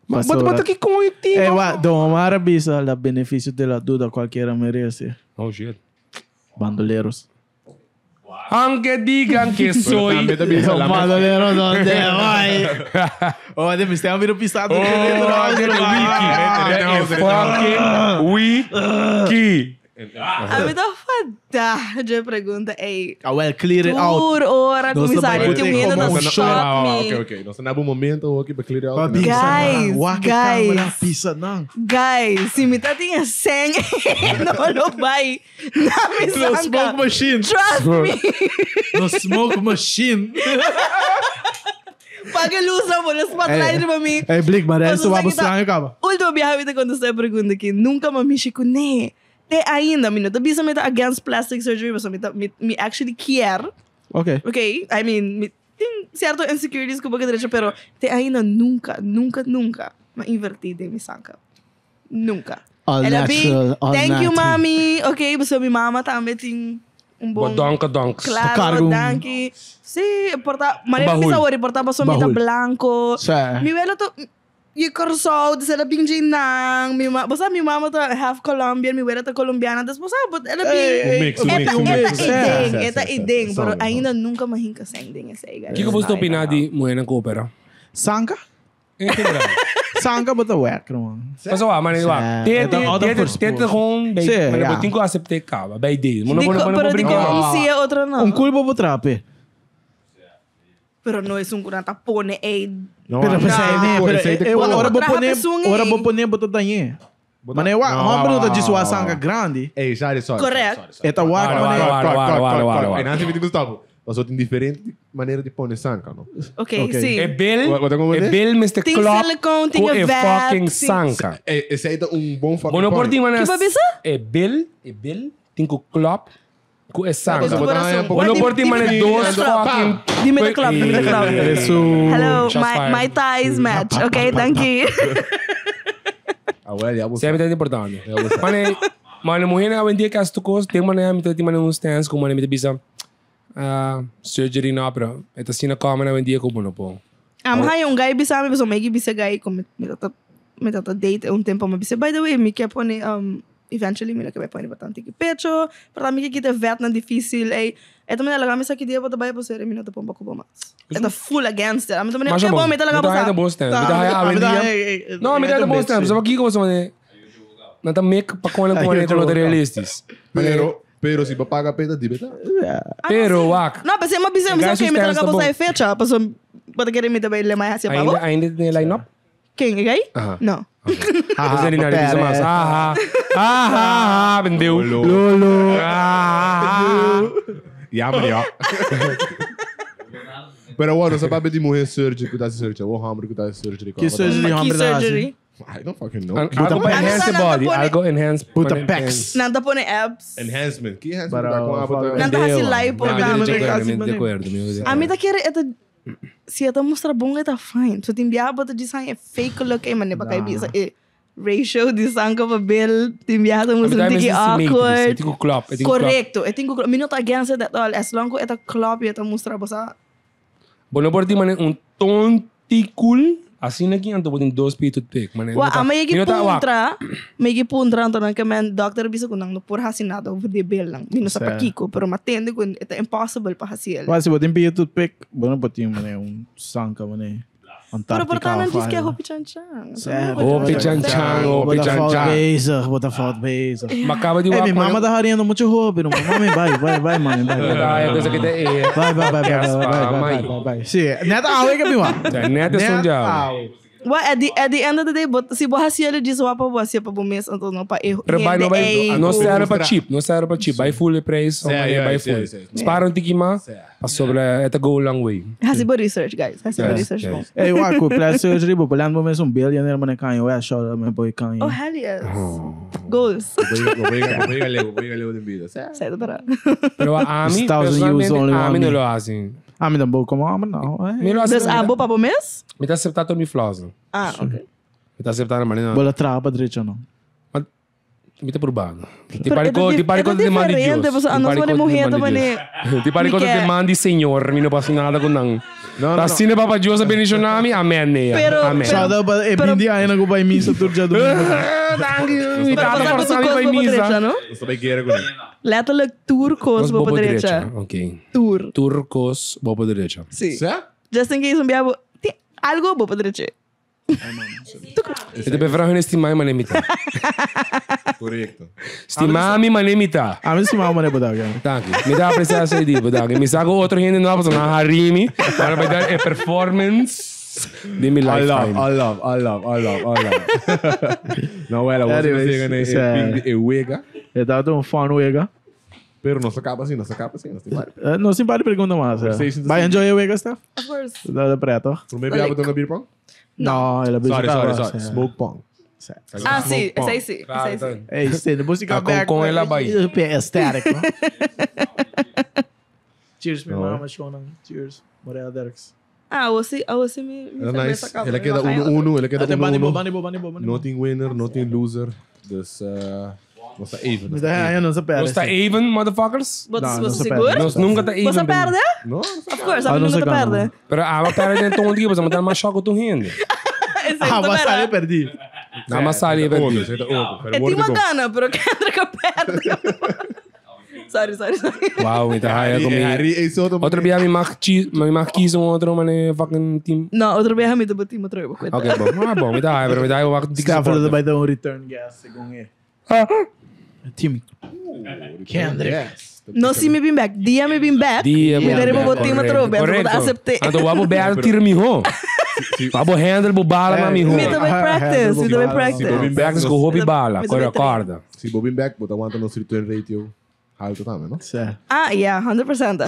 Mas bota aqui com o tio.
Don Omar avisa o benefício de la duda qualquer merece.
Oh, shit.
Bandoleros.
Aunque digan que soy...
Bandoleros, ¿dónde vai? Oh, me está vindo pisado.
Fucking wiki.
A mim tá fada de pergunta. Ei,
Well, clear it out.
por hora,
Nossa,
comissário,
vai
tem
ter
medo da
como
stop me.
Ok. Nós temos um momento aqui para clear out.
Guys, guys.
Pisa não.
Guys, se me tá tinha senha, não vai. Não me
No
sanca.
smoke machine.
Trust me.
No smoke machine.
Paga luz na mão, spotlight pra mim.
Hey, Blick, mas
Mas
isso
o
vai
sangue
buscar, acaba.
Última viagem quando você pergunta aqui, nunca me mexi com nem. Te ainda, minuto, bisa me tá against plastic surgery, mas me actually care.
Ok.
Ok? I mean, tem certo insecurities com boca direita, pero te ainda nunca me inverti de me sanca. Nunca.
All
Ela
natural, all
thank you,
natural.
mami. Ok, você minha mama também tem bom...
Donks.
Claro,
Cargo.
danke. Sí, porta... Maria
Bahul.
bisa ori, porta pa somita
Bahul.
blanco.
Certo.
Mi velo to... Y corso, de ser bing nang. Basta mi mama to half Colombian, mi velo to Colombiana. Después, but ela bing... Eta ideng. Pero ainda nunca mahinka sa ideng essa aí,
O que você opina de mulher na coopera?
Sanka?
Entendeu?
Sanka bota whack, não.
Mas ó, mano, tenta com... Mas eu tenho que aceitar cava. Bei dele. Mas
Pero di ko siya outra no.
Um culpa por trape.
Pero no es un curanta pone aid.
Pero ora vou poner bota danhe. Mané wa, homem não diz o sanka grande.
Ei, sorry.
Correct.
Eta whack, mané.
Ei, não se me Gustavo. Mas eu tenho diferente maneira de pôr sanka, não?
Ok, sim.
É bel,
Wat kom je?
Mr.
Tem
Klopp,
silicone, tem
com é
vat,
fucking
tem-
sanka.
Esse aí é bom fucking
Bom, não pode
point.
manas.
Que babisa?
É bel, tem com Klopp, com é sanka.
Mas o coração-
Bom, não pode manas dois fucking...
Dime the club, dime the club. Hello,
Shots
my
fired.
thighs match. Okay, thank you.
Ah, well, ja,
Isso é muito importante. Mano, mulher na dia que as tu cos, tem maneira me tem maneira uns stands com maneira me bisa. Surgery na opera. Esta cena como na dia como não pô.
Hay un guy bisa me may bisa guy como me tata date un tempo me bisa. By the way, me quer pone eventually me que vai pone bastante que pecho, para mim que kita vet na difícil ei. Ito me talaga me sa que dia bota bay po ser me nata pomba ko ba mas. Ito full against it. Amo também
Mas
que bom me
me
talaga
dá
basta.
bom stand. Me dá a dia. Não, me dá bom stand. Só aqui como são né. Não tá make para com a realistas.
Pero si papaga peta, di beta.
Pero wak.
No, pero me bisa me
Guys,
que me
stands
talaga
na
po
bom.
sa fecha, paso bota querer me também le mais hacia pa.
Ainda tem line up?
Quem é gay?
Aha.
No.
Você nem nada disso mais. Vendeu.
Lolo.
Ja, maar ja. Pero bueno, sa papi di morrer surgery, kuda surgery. Wo hammer kuda surgery.
Que surgery,
Key surgery.
I don't fucking know.
Algo para enhance the body. Algo enhance.
Puta pecs.
Nanda pone abs.
Enhancement. Que enhancement?
Para
Tá com a bota.
Nanda hasi lipo dama.
De acordo.
A mim tá querendo eta se eta mostra bom eta fine. So tem biaba bota de sangue fake look aí mane baka bisa ratio de sangue para bel tem biaba mostra tiki awkward.
Tico club.
Correcto. Eu tenho minuto against that all as long as eta club eta mostra bosa.
Bueno, por ti mané tonticul. Assim aqui anto botin dois pitos pick, mané.
Wa amay gi puntra, may gi puntra anto nang kamen doctor bisa kunang no por hasinado over de bel lang. Mino sa pakiko pero matende kun eta impossible pa hasiel.
Quase botem pia toothpick. Bueno, botem mané sanka mané.
Pero portanto diz que é Hopi Chan Chan.
Hopi Chan Chan.
Bota foto bezig.
Macaba de
Eh, minha mama tá rariando muito roupa, não. Mami, vai, mãe, vai.
É coisa que tem.
Vai. Sim, neta awe que biwa.
Neta sunja.
Well, at the end of the day, but si boha siya le diz wapa boha siya pa bumes anto no pa erro.
Pero vai não serve para chip, vai full price, vai full. Spara um tiki ma, sobre esta go long way.
Hasi bo research, guys. Hasi bo research mo.
Eh, wako plastic surgery bo pelan mo mesmo billionaire man kan eu acho me boy kan.
Oh, hell yes. Goals.
Voy a leer de vida.
Certo para.
Pero a mim, personalmente, não lo assim.
A mim também como não.
Me lo
Des abo pa bumes?
Me tá aceptando mi flaws.
Ah, okay.
Me tá aceptando maneira.
Bola trapa direito não.
Me tá probando. Ti
Pero
pare co te mandi
diferente,
Deus.
a nós vamos morrer também.
Ti pare co te mandi Senhor, mi não passa nada com não. Tá sine papa Deus bendicionami, amen né. Amen.
Shout out e bindi ainda go by misa turja do.
Thank you. Mi tá passando vai misa.
não?
Não sabe que era com ele.
Letterlijk turcos bobo direita.
Ok.
Tur.
Turcos bobo direita.
Sim.
Certo?
Just in case um biabo. Tem algo bobo direita.
E te bevragen estimai manemita.
Correto.
Estimami manemita.
A mim se mal mané bodag.
Thank you. Me dá apreciação de bodag. Me saco outro gente não passa na harimi para me dar a performance de mi lifetime.
I love. Não era, você não chega nem e uega.
É dado um fã wega.
Pero não se acaba assim, não se pare.
Não se pare pergunta mais. Vai enjoy o wega stuff?
Of course.
Da preto.
Por meio de água na beer pong?
Não, ele
Sorry. Smoke pong.
Ah, sim. Essa aí sim.
Claro,
Essa aí sim.
Hey, stay. Música
Ah, com ela vai.
Aesthetic, no? Cheers, minha mama, Shonan. Cheers. Moreira Derks.
Ah, você me
Era nice. Ele queda 1-1. Ele queda 1-1.
Bani.
Nothing winner, nothing loser. Dus, was dat even.
Mas daí não se perde.
Nós tá even, motherfuckers?
Você seguro?
Nós nunca tá even.
Você perde?
No?
Of course,
Ah,
a
não
nunca
sei
te
quando.
perde.
Pero a perde dentro um dia, você me dá mais choque tu rende.
Ah, mas ali perdi.
Na masali é
Outro,
bem.
zeta outro.
É tem uma gana, pero que perde. Sorry.
Wow, então aí comigo. Outro dia me marquis outro, mas fucking team.
Não, outro vez a mim também tem outro.
Ok, bom, me dá, pero me dá eu vou dizer.
Stafford vai dar um return gas, segundo ele. Time. Kendrick.
Não se me bem back. Dia me bem back.
Dia
me dere bo team outro vez, eu vou aceitar.
Então vamos bear tiro mi ho. Vamos handle bo bala na mi ho.
Me também practice.
Practice com hobby bala, corda.
Se bobin back, but aguanta nos return ratio alto também, não?
Certo.
Ah, yeah, 100%.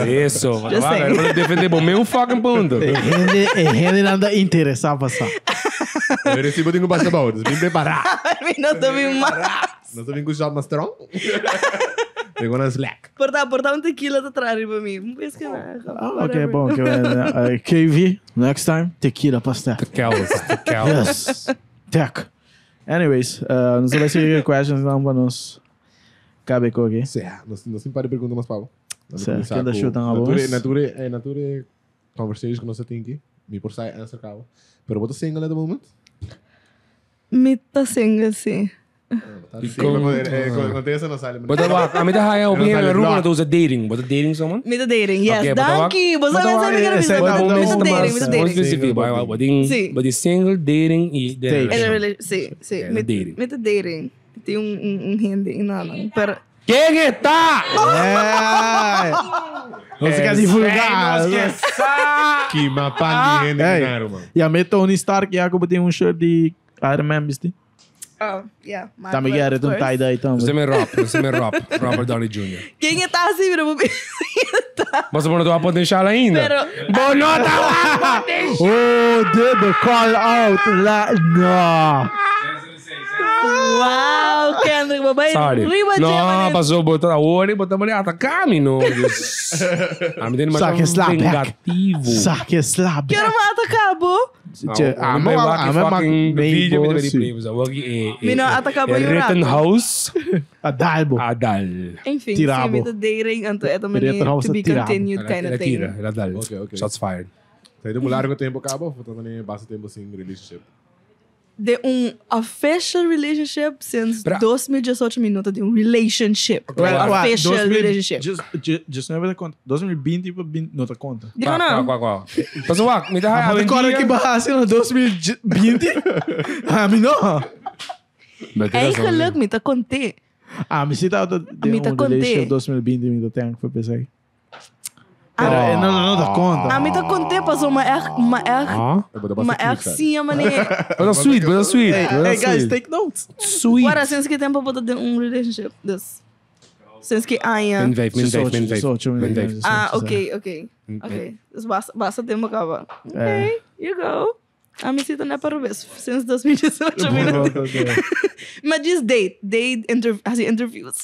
Isso,
Just saying.
vamos defender o meu fucking ponto.
Ele não dá interesse a passar.
Eu recibo de um basketball, dus bem preparado.
Não tô bem mal.
Nós estamos com o shot mais strong. Pegou na slack.
Portar um tequila atrás para mim. Não penso que nada.
Ok, bom. KV, next time, tequila pastel.
Tequelas.
Yes. Tech. Anyways, não sei se tem questions não para nos cabe com aqui.
Certo, nós não temos pergunta mais para
Certo, quem dá chuta na voz?
Nature conversation que nós temos aqui. Me por sair answer cabo. Pero você single at the moment?
Me tá sendo assim.
Acontece não sai.
But a mim tá aí eu vi na rua tu usa dating, but dating someone?
Me tá dating, yes.
Okay,
Danke. Você não sabe que
esse é
era
o
me tá
nome.
dating, me tá
Mais
dating.
específico, but single dating e
Sim.
Me dating.
Me tá dating. Tem hindi não. Pero
quem é tá?
Não se quer divulgar.
Que mapa de gente ganharam, mano.
E a minha Tony Stark, e a tem um shirt de Iron Man, viste?
oh, yeah.
Tá me querendo um tie-dye também.
Você me Robert Downey Jr.
Quem tá assim, meu bebê?
Mas você não tem potencial ainda?
Pero
Bonota lá, potencial!
Oh, did the call out lá. Não.
wow, Kendrick, babai.
Sorry. No, passou botar a hora e botar a mulher atacar, não. A menina mais
Saque slap back.
vingativo.
Saque slap.
Quero matar cabo.
Fucking vídeo me
Bossy.
deve
Mina atacava
é
yung
Rittenhouse
Adalbo.
Adal.
Enfim,
Tirabo.
sim, me tá dating. Anto, ito man
Rittenhouse
to be
tirabo.
continued kind of thing.
Ela Adal.
Ok.
Shots fired.
Sai de um largo tempo cabo, portanto nem basta tempo sem relationship.
De official relationship since
Pra-
2018 minutos de relationship. Official relationship.
Just não vai dar conta. 2020 não dá conta.
Digo não.
Qual. Mas o me dá
Mas agora que bahasa no 2020? Ah, mi não.
Ay, geluk, me tá conté.
Ah, me cita de
Me tá
relationship
conté.
2020 me do tempo foi pensar. Não dá conta.
A me tá conté, passou uma sim, mané.
But sweet.
Hey guys, take notes.
Sweet.
Agora, since que tempo para ter relationship this? Since que aia.
Men vijf.
Ah, ok. Dus basta tempo acaba. Ok, you go. A me cita não é para o best. Since 2018 minutos. Mas diz interviews.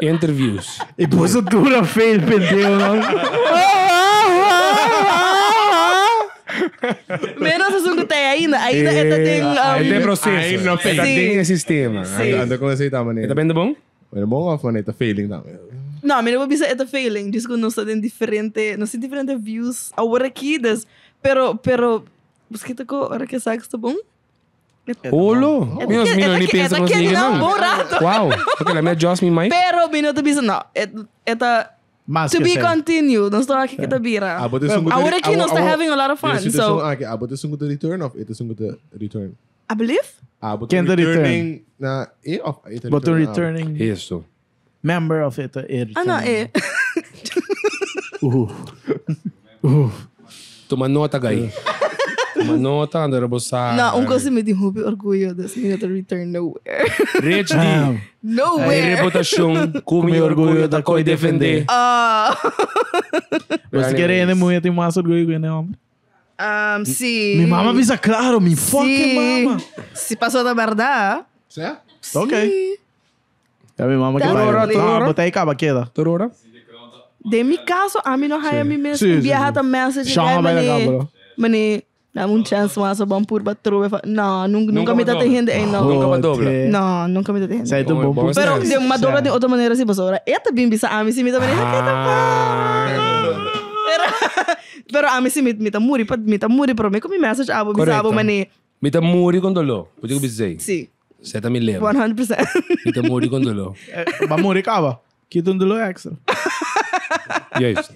Interviews.
E pôs o dura feio, perdeu, não?
Menos assunto tayo ainda ito ding...
Tem processo.
Ainda
Ito
Sim.
tem sistema.
Ando ko na sa ita man
Ito bem bom?
Mas bom off man ita failing na.
Não, mas não bisa ito failing. Diz que não tem diferente views agora aqui, pero busquita ko ora que sax tá bom?
Olo. Menos menino nem pensa
Ito
com
que
isso
não
não.
bom rato.
Wow. Okay, let me adjust me mic.
Pero minuto bisa não. Ito
Mas
to
que
be
sei.
continued. Não estou aqui kita bira.
Abo te sungo.
Agora aqui nós está having a lot of fun. So,
abo te sungo to return of ito sungo to return.
I believe.
Abo
Quem
to
to return?
returning na of ito
But to returning
Isso.
member of it.
Ah, não,
Toma nota, guy. Toma nota, ando rebosar.
Não, coisa me deu muito orgulho desse minuto return nowhere.
Rich D. Aí
Nowhere.
reputação, com meu orgulho da coi defender.
Você querendo muito mais orgulho que não, homem.
Sim.
Mi mama bisa claro, mi fucking mama.
Se passou da verdade.
Certo?
Ok. Ya mi mama que
Tá.
vai. Botei caba queda.
Torora?
De mi caso, a mim não haya me mesmo
Sim,
viajar
sim.
também message
Chama vai lá, bro.
mane dá um chance mas a bom por batro. Não, nunca me tá tendo não.
Nunca vai dobrar.
Não, nunca me tá tendo.
Sai do
Bom,
bom.
bom.
Pero de uma dobra de outra maneira assim, pessoal. Eta bem bisa a mim se me tá maneira. Pero a mim se me tá muri pero me como message abo bisa abo mane.
Me tá muri com dolor. Pode dizer.
Sim,
Você tá me lembra.
100%.
Me tá muri com dolor.
Vai morrer caba. Kita um dulu extra.
E é isso.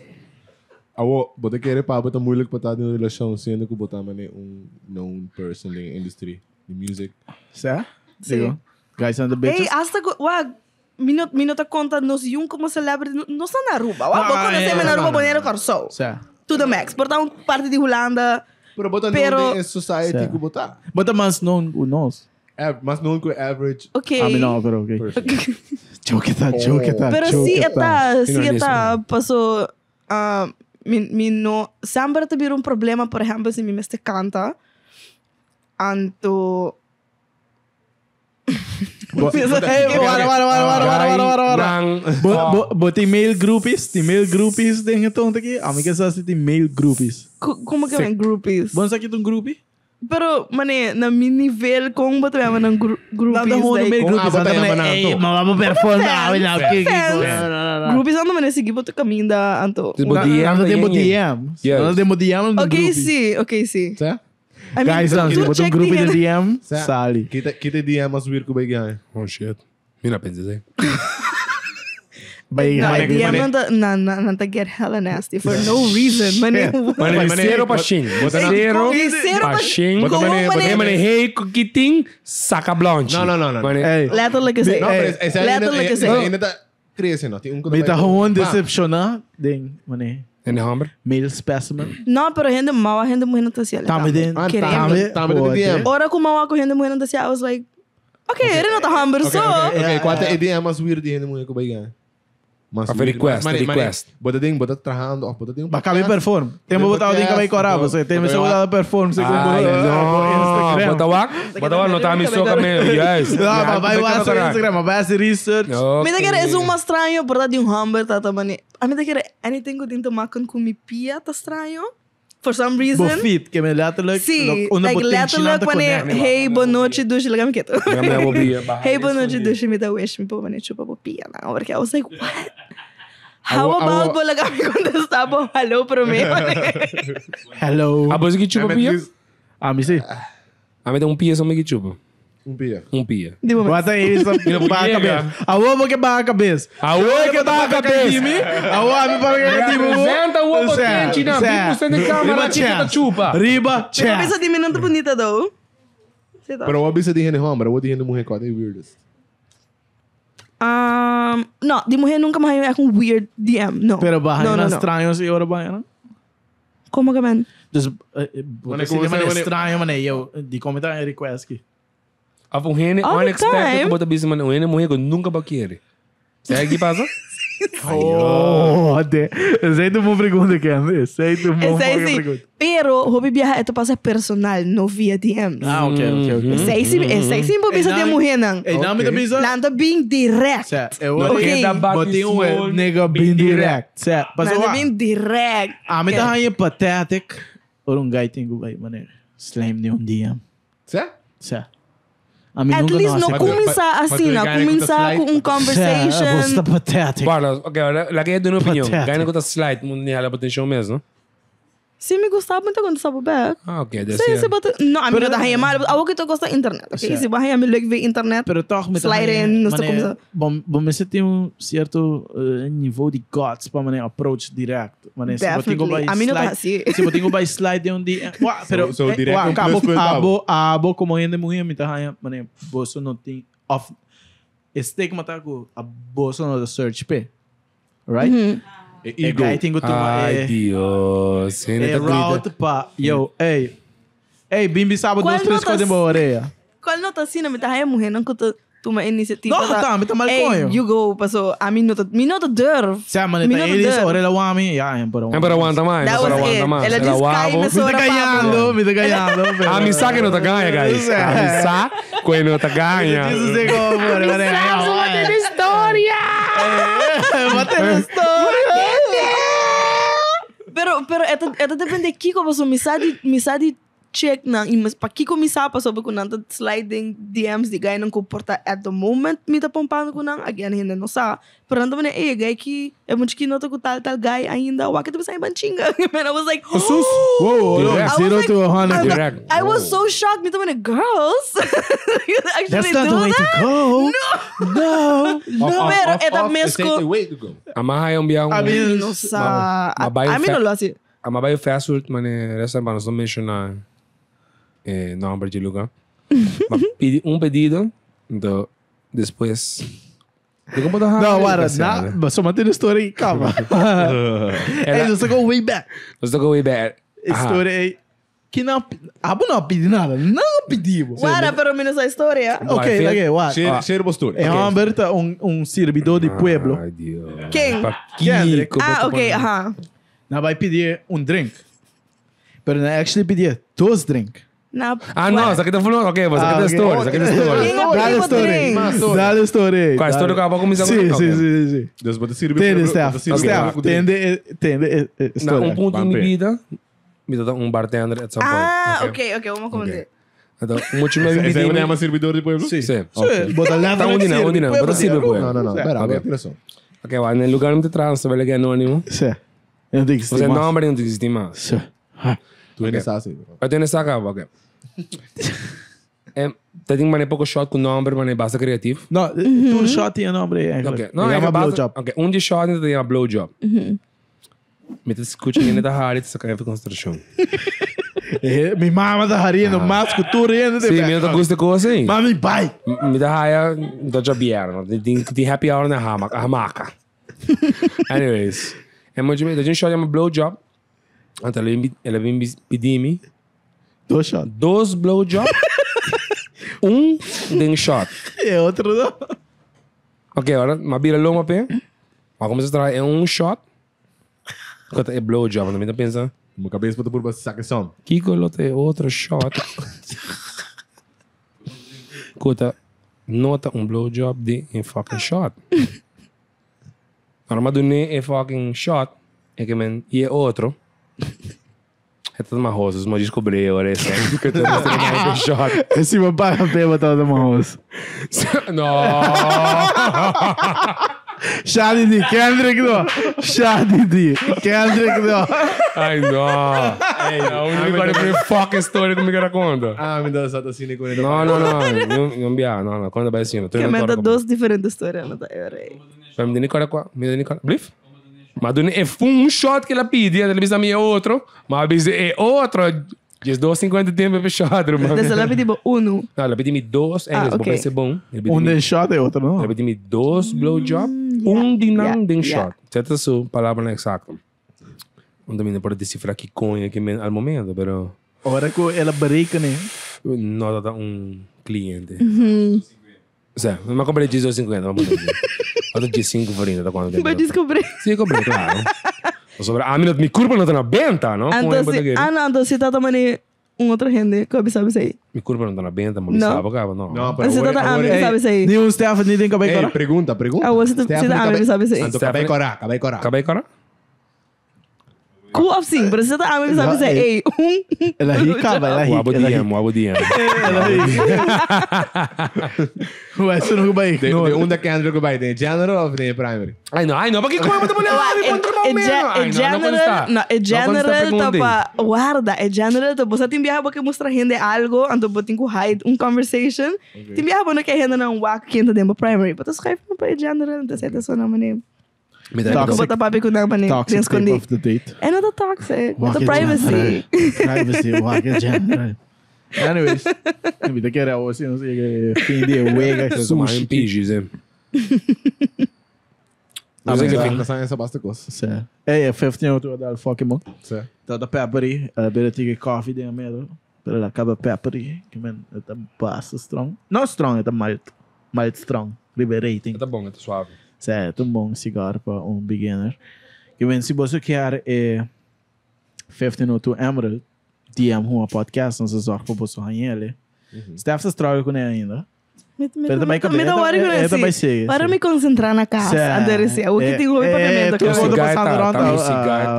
Awo, bote querer pa bota moeilijk pa na relasyon sendo ko bota man known person in industry, the music.
Certo?
Sim.
Digo. Guys on the
Ei,
bitches.
hasta wag minuto conta nos yung como celebrity não são na Aruba. Wag
Ah,
boko na
é,
na Aruba
não.
banheiro corso.
Certo.
To the max. Portanto, parte de Holanda.
Pero bota
Pero-
known in society
Certo.
ko bota.
Bota mas não o nós.
Mas known ko average.
Ok.
A mim não, pero ok.
person.
Joke tá.
Pero
joke
si
tá.
eta passou no sempre teve um problema, por exemplo, se me meste canta. Anto
Bota email groupies, tem então aqui. A mim que sabe tem email groupies.
como que é groupies?
Vamos aqui um groupie?
Pero mané, na mi nível como botar mesmo nang groupies
Nada mo no mail
Kung
groupies.
abot tayo
Nada
man
mo
nato.
mama performa.
Groupies ando mané sige botar caminho da anto.
Nada demo DM.
Yes.
Nada demo DM no
Ok,
groupie.
sim.
Certo?
I mean,
Guys,
tu
bota um
check
grupo
the
de
hand-
DM, sali.
Kita dia mas wir ko ba yan.
Oh shit. Mina pensei.
Vai,
No,
vai,
DM nanta get hella nasty for no reason. Mané,
Mane, zero pashin. Zero
Zero
pashin.
Como mané?
Mane, hey, kiting, saca blanche.
No.
Mane,
Hey,
Letterlijk is
No, pero
het. Letterlijk is het.
ainda tá crescendo, no? Tem um
may tahon decepcionar din, mane,
en de hammer.
male specimen.
No, pero gente mau, gente muy noticial.
Tama din.
Querendo.
Tama din DM.
Ora ko mau ako gente muy noticial, I was like, okay, rin na ta hamburger so.
Okay, quanto ideia mas wir di mo ko ba yan? Mas
Ah, request, request.
Bota trabajando, bota tem
Baka mi perform. Tem mo botar din ka may kora, você tem mo botar perform segundo
Ay, no.
Instagram.
Batawak, no tami so kami. Yes.
Ah, vai lá no Instagram, vai fazer research.
Me da kere é um estranho, por de um hamburger tata mani. A me da kere anything ko din tumakan com mi pia ta estranho. For some reason.
Bofit, que me letterlijk.
Sí,
Una
like letterlijk
potencial
wanneer hey boa noite douche, lagam quieto.
Hey,
Hey boa noite douche, me da wish me po mani chupa po pia na. Porque I was like, what? How about po lagam me contestar po hello pro me?
Hello.
Abo sige chupa pia?
Ah, me sei.
Ame tem pia sa may chupa.
pia.
Pia.
Di mo
Bota aí sa baka cabeça. Awo mo que baka cabeça.
Awo que baka cabeça.
Awo ami para que tipo.
Representa o potente na 20% de câmera tipo chupa.
Riba,
Pero
che.
bisa di minuto bonita daw.
Pero what bisa di hene hombre, what di hene mujer ko, weirdest.
No, di mulher nunca mais é com weird DM, no.
Pero bahay
no,
na
no, no.
estranhos e ora bahay na.
Como que man?
Dus,
Wanneer
se man
komen ze-
estranho, man, eu, di comentar em request aqui.
Af un hene,
All the
unexpected
time.
que bota bisa man, un hene morrer que nunca vai querer. Sabe o que passa?
Oh, de. Sei tu uma pergunta, Ken. Sei tu uma
Esse aí sim.
pergunta.
Pero, hobby viajar, ito passa personal, no via DM.
Ah, ok.
Esse aí sim, po bisa di mulher nang.
Ei, não me dá bisa.
Nanta being direct.
Certo. Eu
Ok.
botei nigga bem direct. Certo. Mas
Nanta
eu
being direct.
me tá aí pathetic. Or um guy tem vai maneira. Slime de um dia.
Sé?
Sa. A mim
At
nunca
least
não
no
aceita.
começar assim,
mas
na começar com
Você
conversation.
tá patético.
Bora, ok, lá que é de uma opinião.
Patético.
Ganha com a slide, não tem ela atenção mesmo.
Se me gostava muito quando estava back.
Ah, ok, deve
Se
ser.
bota, não, a mim
Pero-
não tá mal. A que eu gosto da internet. Ok, se vai a mim ver internet.
Pero toch met
Slide in, não sei como se-
bom, mas você tem um certo nível de guts para maneira approach direct. Maneira, se você
Definitely. A mim não tá assim.
Se você tem slide de um dia, pero
So direct um
acabou
plus point
abo como ainda mulher me tá aí, maneira, você não tem off estigma tá com a bolsa no search p. Right? E
Ego.
guy tem que tomar
Ai, Deus.
é route pa. Yo, ei, bimbi sábado
Qual
2 3
notas-
4 de orelha.
Qual não tá assim, me tá aí mulher, não que toma iniciativa.
Não, tá, me tá mal conho.
You go, passou. A mim não tá durf.
Se a maneira eles orelha o homem, já, embora.
É para aguentar mais.
That
Para
was
aguentar
it.
mais.
Ela disse cai,
Me
mas
tá
ora
ganhando, me tá ganhando.
A missa que não tá ganha, guys. A missa que não tá ganha.
Isso sei como, mano.
História!
Batendo história.
Pero ito depende kiko baso misadi check na mas pa kiko misa pa sobre kunang sliding DMs di guy nang comporta at the moment mita pompano kunang again hindi no sa pero nando man guy ki muito que nota ko tal guy ainda wakit ba sa ibang chinga and I was like
Jesus!
Whoa,
Direct.
0 to 100.
Direct.
I was so shocked mita man girls you actually
That's not
do
the way to
that
go. No.
pero ito mesco
way to go.
Amahay ang biyang.
I mean,
no sa
Mabayo
I mean
fa-
no lasi
Amabayo fast food, mane, resta para não mencionar número de lugar. Mas pedi pedido, então, depois...
No, wara, só mantendo a história aí, calma. É, você go way back.
Let's go way back.
História aí. Que não, não pedi nada. Não pedimos.
Wala pero menos a história
Ok, ok, what?
Share postura.
É uma aberta servidor de pueblo.
Ai, Deus.
Quem?
Kendrick.
Ah, ok, aha.
Não vai pedir drink. Pero não actually pedir 2 drinks.
Na,
Ah, não, isso aqui tá falando, ok, mas isso aqui é história, isso aqui é história.
Quem é
Dá a
primo
história.
drink?
Dá a história.
Qual a história que acabou começando?
Sim,
Ok.
sim.
Deus bota servir.
Entende, Steph? Steph, entende
Na
história.
ponto de
Vampire.
vida, me dá bartender at some point.
Ah, ok, vamos comentar.
Então, muito mais
Esse é
bebida.
uma servidor de pueblo?
Sim.
Bota lá
Tá onde não, bota silver por
Não, não. Espera,
Ok.
agora tira só.
Ok, vai, no lugar onde traz, você vai ligar anônimo.
Sim. Eu tenho que
Você
ser
não vai existir mais.
Sim.
Tu ainda está assim.
Vai ter nessa acaba, ok. Tem uma pouco shot com nome, mas é bastante criativo.
Não, tu shot tinha nome aí.
Ok, não, é
uma
bastante.
blowjob.
Ok, de shot ainda tem uma blowjob. Me te escuta ainda da área de sacar de construção.
Mi mama da harina, mas cultura ainda
Sim, me dá gosto de coisa aí.
Mami, pai.
Me dá raia da jabierno. Tem happy hour na hamaca. Anyways, é muito bem. A gente chama blowjob. Então ela vem pedir-me
2 shot.
2 blowjob. De shot.
É outro não.
Ok, agora, uma bira longa pé. Mas como você traz, é shot. Quanto é blowjob, não me dá pensando.
Uma cabeça para por base saca som.
Kiko lote é outro shot. Kuta, nota blowjob de fucking shot. Agora, madune é fucking shot. É que, man, e é outro. É tudo uma rosa, mas descobri agora esse. Que eu tô mostrando shot.
Esse meu pai até botar da mouse.
Não!
Shadi di, Kendrick não. Shadi di, Kendrick não.
Ai, não! Ei, não, agora é fucking história que me quer conta.
Ah, me dá essa assim com ele.
Não, não, quando vai assim,
Que manda 2 diferentes histórias, não tá?
Vai me dar qual? Me dá qual? Blif? Mas é shot que ela pede, ela diz a mim é outro, mas é outro. Diz 2,50 tempo para shot, irmão.
Dessa lá pediu 1.
Não, ela pediu-me 2,
ok.
vai ser bom.
De shot é outro não.
Ela pediu-me 2 blowjob, de shot. Certo, essa palavra não é exata. Não também pode decifrar que coisa aqui ao momento, pero...
Ora que ela break, né?
Não dá cliente. Certo, mas comprei 18,50, vamos ver. Outro dia 5 farinha, tá quanto tempo?
Vai descobrir.
Sim, comprei, claro. Mi curva não tá na venta, não?
Então se tá também outra gente, que sabe isso aí.
Mi curva não tá na venta, mas
Não.
sabe, cara, não.
Não,
Mas se tá também sabe isso aí.
Nenhum staff nem tem cabelo.
Ei, pergunta.
Ah, você tá também sabe isso aí.
Anto, acabei corá.
Acabei, cara?
Cool of sim, pero você tá a mim sabe dizer, ei,
Ela rica, vai, ela
Wabo
rica.
DM, wabo DM.
Ela rica. Ué, você não vai.
De onde que Andrew vai? De general ou de primary?
Ai, não, porque como eu mulher lá, me contra mal mesmo.
é general tapa guarda, é general tapa você tem viajar porque mostra gente algo, então você tem que hide conversation. Tem viajar porque que gente não wak que entra dentro primary, mas você escreve para general, então você tá só na maneira.
Me
Não que botar papi com na maneira, tem
Toxic
escondido.
of the date.
É nada toxic, é
Privacy.
privacy.
Privacy, walk é general. Anyways, a vida que era assim, não sei, fim de wega,
Vocês são mais
sushi.
pijis, hein?
Mas
Mas é que
é
fica.
que essa basta coisa.
Certo. É, 15 minutos da Pokémon.
Certo.
Então, da peppery, a beira tige coffee de medo. Pero ela acaba peppery, que man, é basta strong. Não strong, é mild strong. Liberating.
Tá bom, tá suave.
Certo, bom cigarro para beginner. Que man, se você quer 15 minutos Emerald, DM uma podcast, não se zorga para você ganhar ele. Steph se estraga com ele ainda. Pero também
Me dá hora com
também
isso.
sei.
Para me concentrar na casa, adorecer. O que tem o pagamento.
tu
Que
vou
eu
passando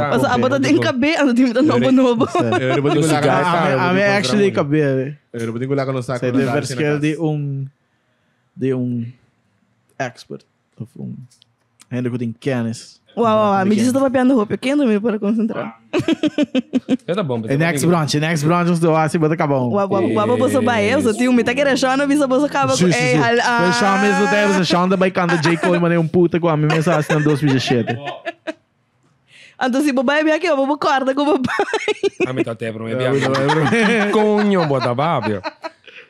Mas a bota tem cabelo, tem que novo novo.
Eu vou dizer que
A minha actually cabelo.
eu vou dizer que no saco.
Zij de verschil de expert. Of ainda que tem kennis.
Uau, me diz que eu tô papiando roupa. Eu quero dormir para concentrar.
Tá bom.
En next branch ons doa, se bota acabou.
Uau, você vai eu, só tenho me tá querendo achar, não visa você acaba com ei,
Mas chama mesmo tempo, você chama vai canta J. Cole, mas é puta com a minha mensagem não dois vídeos shit.
Então se babai vem aqui, eu vou corda com o babai.
A mim tá até pra mim. Conho, bota babio.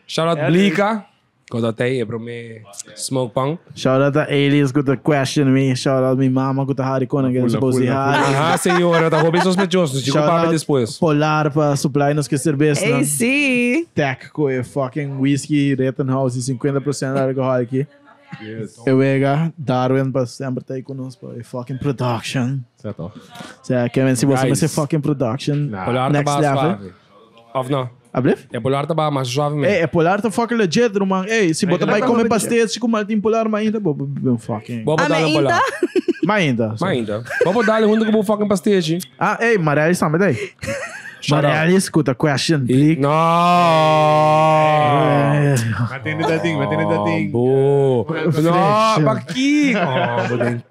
Shout out Blika. Quando até aí, pra mim, Smoke Pong.
Shout out to aliens who question me. Shout out minha mama who hari ko na ganun supposed to
Ah, senhora, tá roubando sospechosos. Digo para depois.
Polar para supply nos que cerveja.
Ei, sim.
Tech com fucking whisky, Gravenhorst e 50% de alcohol aqui. Eu vega Darwin para sempre estar aí conosco para fucking production.
Certo.
Kevin, se você vai fucking production,
Polar tá
next
mais
level.
suave. Of não.
Ablif?
É polar tá mais suave mesmo.
É polar tá fucking legit, irmão. Ei, se botar vai comer pastéis, se comer tem polar, mas ainda, fucking.
Vou botar um polar.
Mas ainda.
Mas ainda. Vou botar um que vou fucking pasteje.
Ah, ei, Marielle, sabe daí? Marielle, escuta, question, please.
Não.
Matindi dating.
Boa. Não, pra aqui.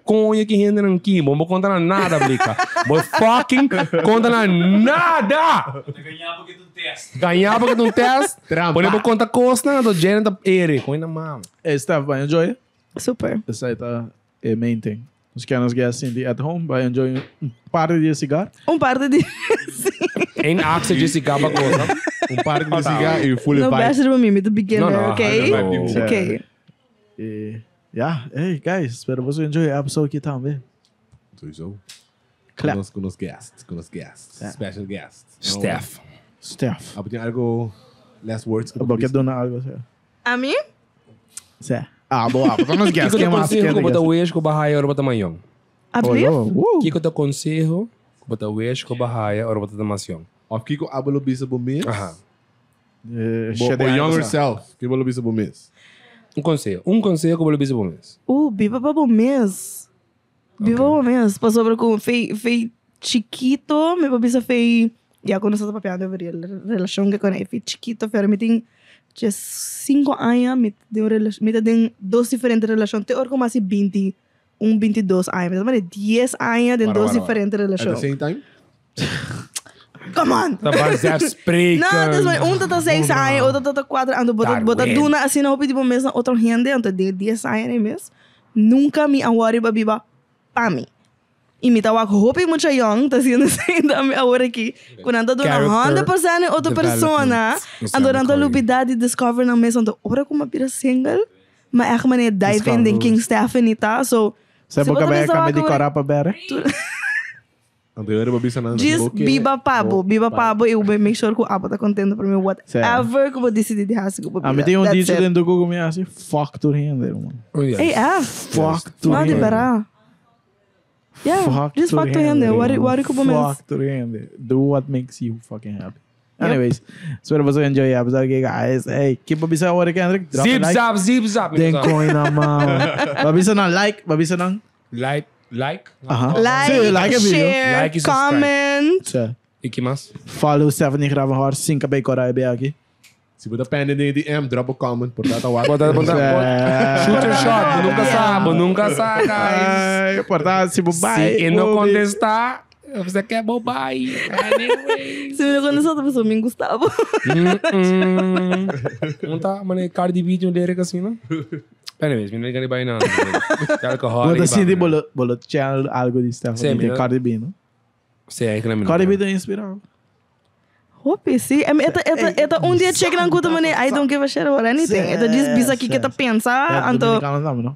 Conha que rende aqui. Não vou contar nada, Blika. Vou fucking contar nada. Ganhar porque tu teste. Por vou contar costa do gênero da ere. Coisa mama.
Ei, Steph, vai enjoy?
Super.
Essa aí tá main thing. Os que nos guests assim, at home, vai enjoy par de cigarro.
Par de
Em axe de cigarro coisa.
Par de cigarro e full
no
pipe.
best do mim, do beginner,
Não,
ok?
não.
Ok.
E, yeah, hey, guys, espero você enjoy a episode aqui também.
Sowieso.
Clap.
Com os guests. Special guests.
Steph.
Steph.
Tem algo last words?
Eu vou dar algo, assim.
A mim?
Sim. Ah, boa. Então nos guests,
Que
quem
eu
mais
consigo
quer?
que botar o eixo com barraia ou botar manhã?
Abrir?
Que eu te aconselho que botar o eixo com barraia ou botar manhã?
Of Kiko abalo bisa bumis.
Aham.
Or younger self. Que balo bisa bumis.
Um conselho que eu vou lhe dizer para mês.
Viva para o mês. Viva para o mês. Passou por com fei chiquito, me papisa fei. Já quando eu papiando eu veria relação que com ele fei chiquito, fei me tem 5 anos, me tem dois diferentes relações. Te orco mais 20, 22 anos, mas 10 anos de dois diferentes
At the
relações.
same time?
Come on!
Tá baseado spreken.
Não, das mas tá 6 anos, outro tá 4 anos, bota duna assim na roupa de mês na outra rende, então de 10 anos mês. Nunca me awari ba biba pa mim. E me tawa roupa muito young, tá sendo assim da minha hora aqui. Quando anda dona 100% outra persona, andando a lubidade discover na mesa, então ora como uma pira single, mas é maneira dive in King Stephanie tá, so
Você boca bem a de corar para bere?
Diz biba pabo, eu make sure que o abo tá contente para mim, whatever que eu decidi de raça que eu
Ah, me tem dicho dentro do Google me assim, fuck to render, mano.
Ei,
Fuck to
não
render.
liberar. Yeah, just fuck to render. What que eu vou
Fuck to render. Do what makes you fucking happy. Anyways, espero você enjoy a episode aqui, guys. Hey, keep a bisa hora que André.
Zip zap.
Tem coin na mão. Babisa na like, babisa na
Like, Like.
Like,
Sim, like a video.
share,
Like e subscribe.
comment.
Sim.
E que mais?
Follow Stephanie Gravenhorst. Sim, acabei com a aqui.
Se você pende de DM, drop a comment. Portanto, a WhatsApp.
Shoot your shot. Nunca sabe, guys.
Ai, portanto, se bobai.
Se não contestar, você quer bobai. Anyway.
Se me conhecer outra pessoa, me gostava.
Não tá, mano, Cardi B de um lyric assim, não? Anyways, me não liga bem não.
Bota assim de bolot channel algo de Stephanie.
Sim,
Tem
né?
Cardi B, não?
Sei, que não é
Cardi B tem inspirado.
Hope, sim. Eta dia check lang ko man I don't give a shit about anything. Eta just bisa aqui que ta pensa anto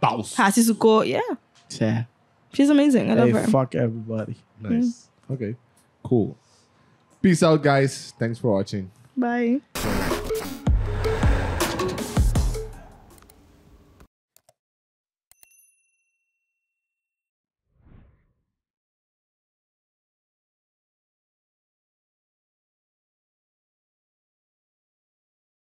Pause.
hasi suko. Yeah.
Sim.
She's amazing. I love
Hey,
her.
fuck everybody.
Nice. Okay. Cool. Peace out, guys. Thanks for watching.
Bye.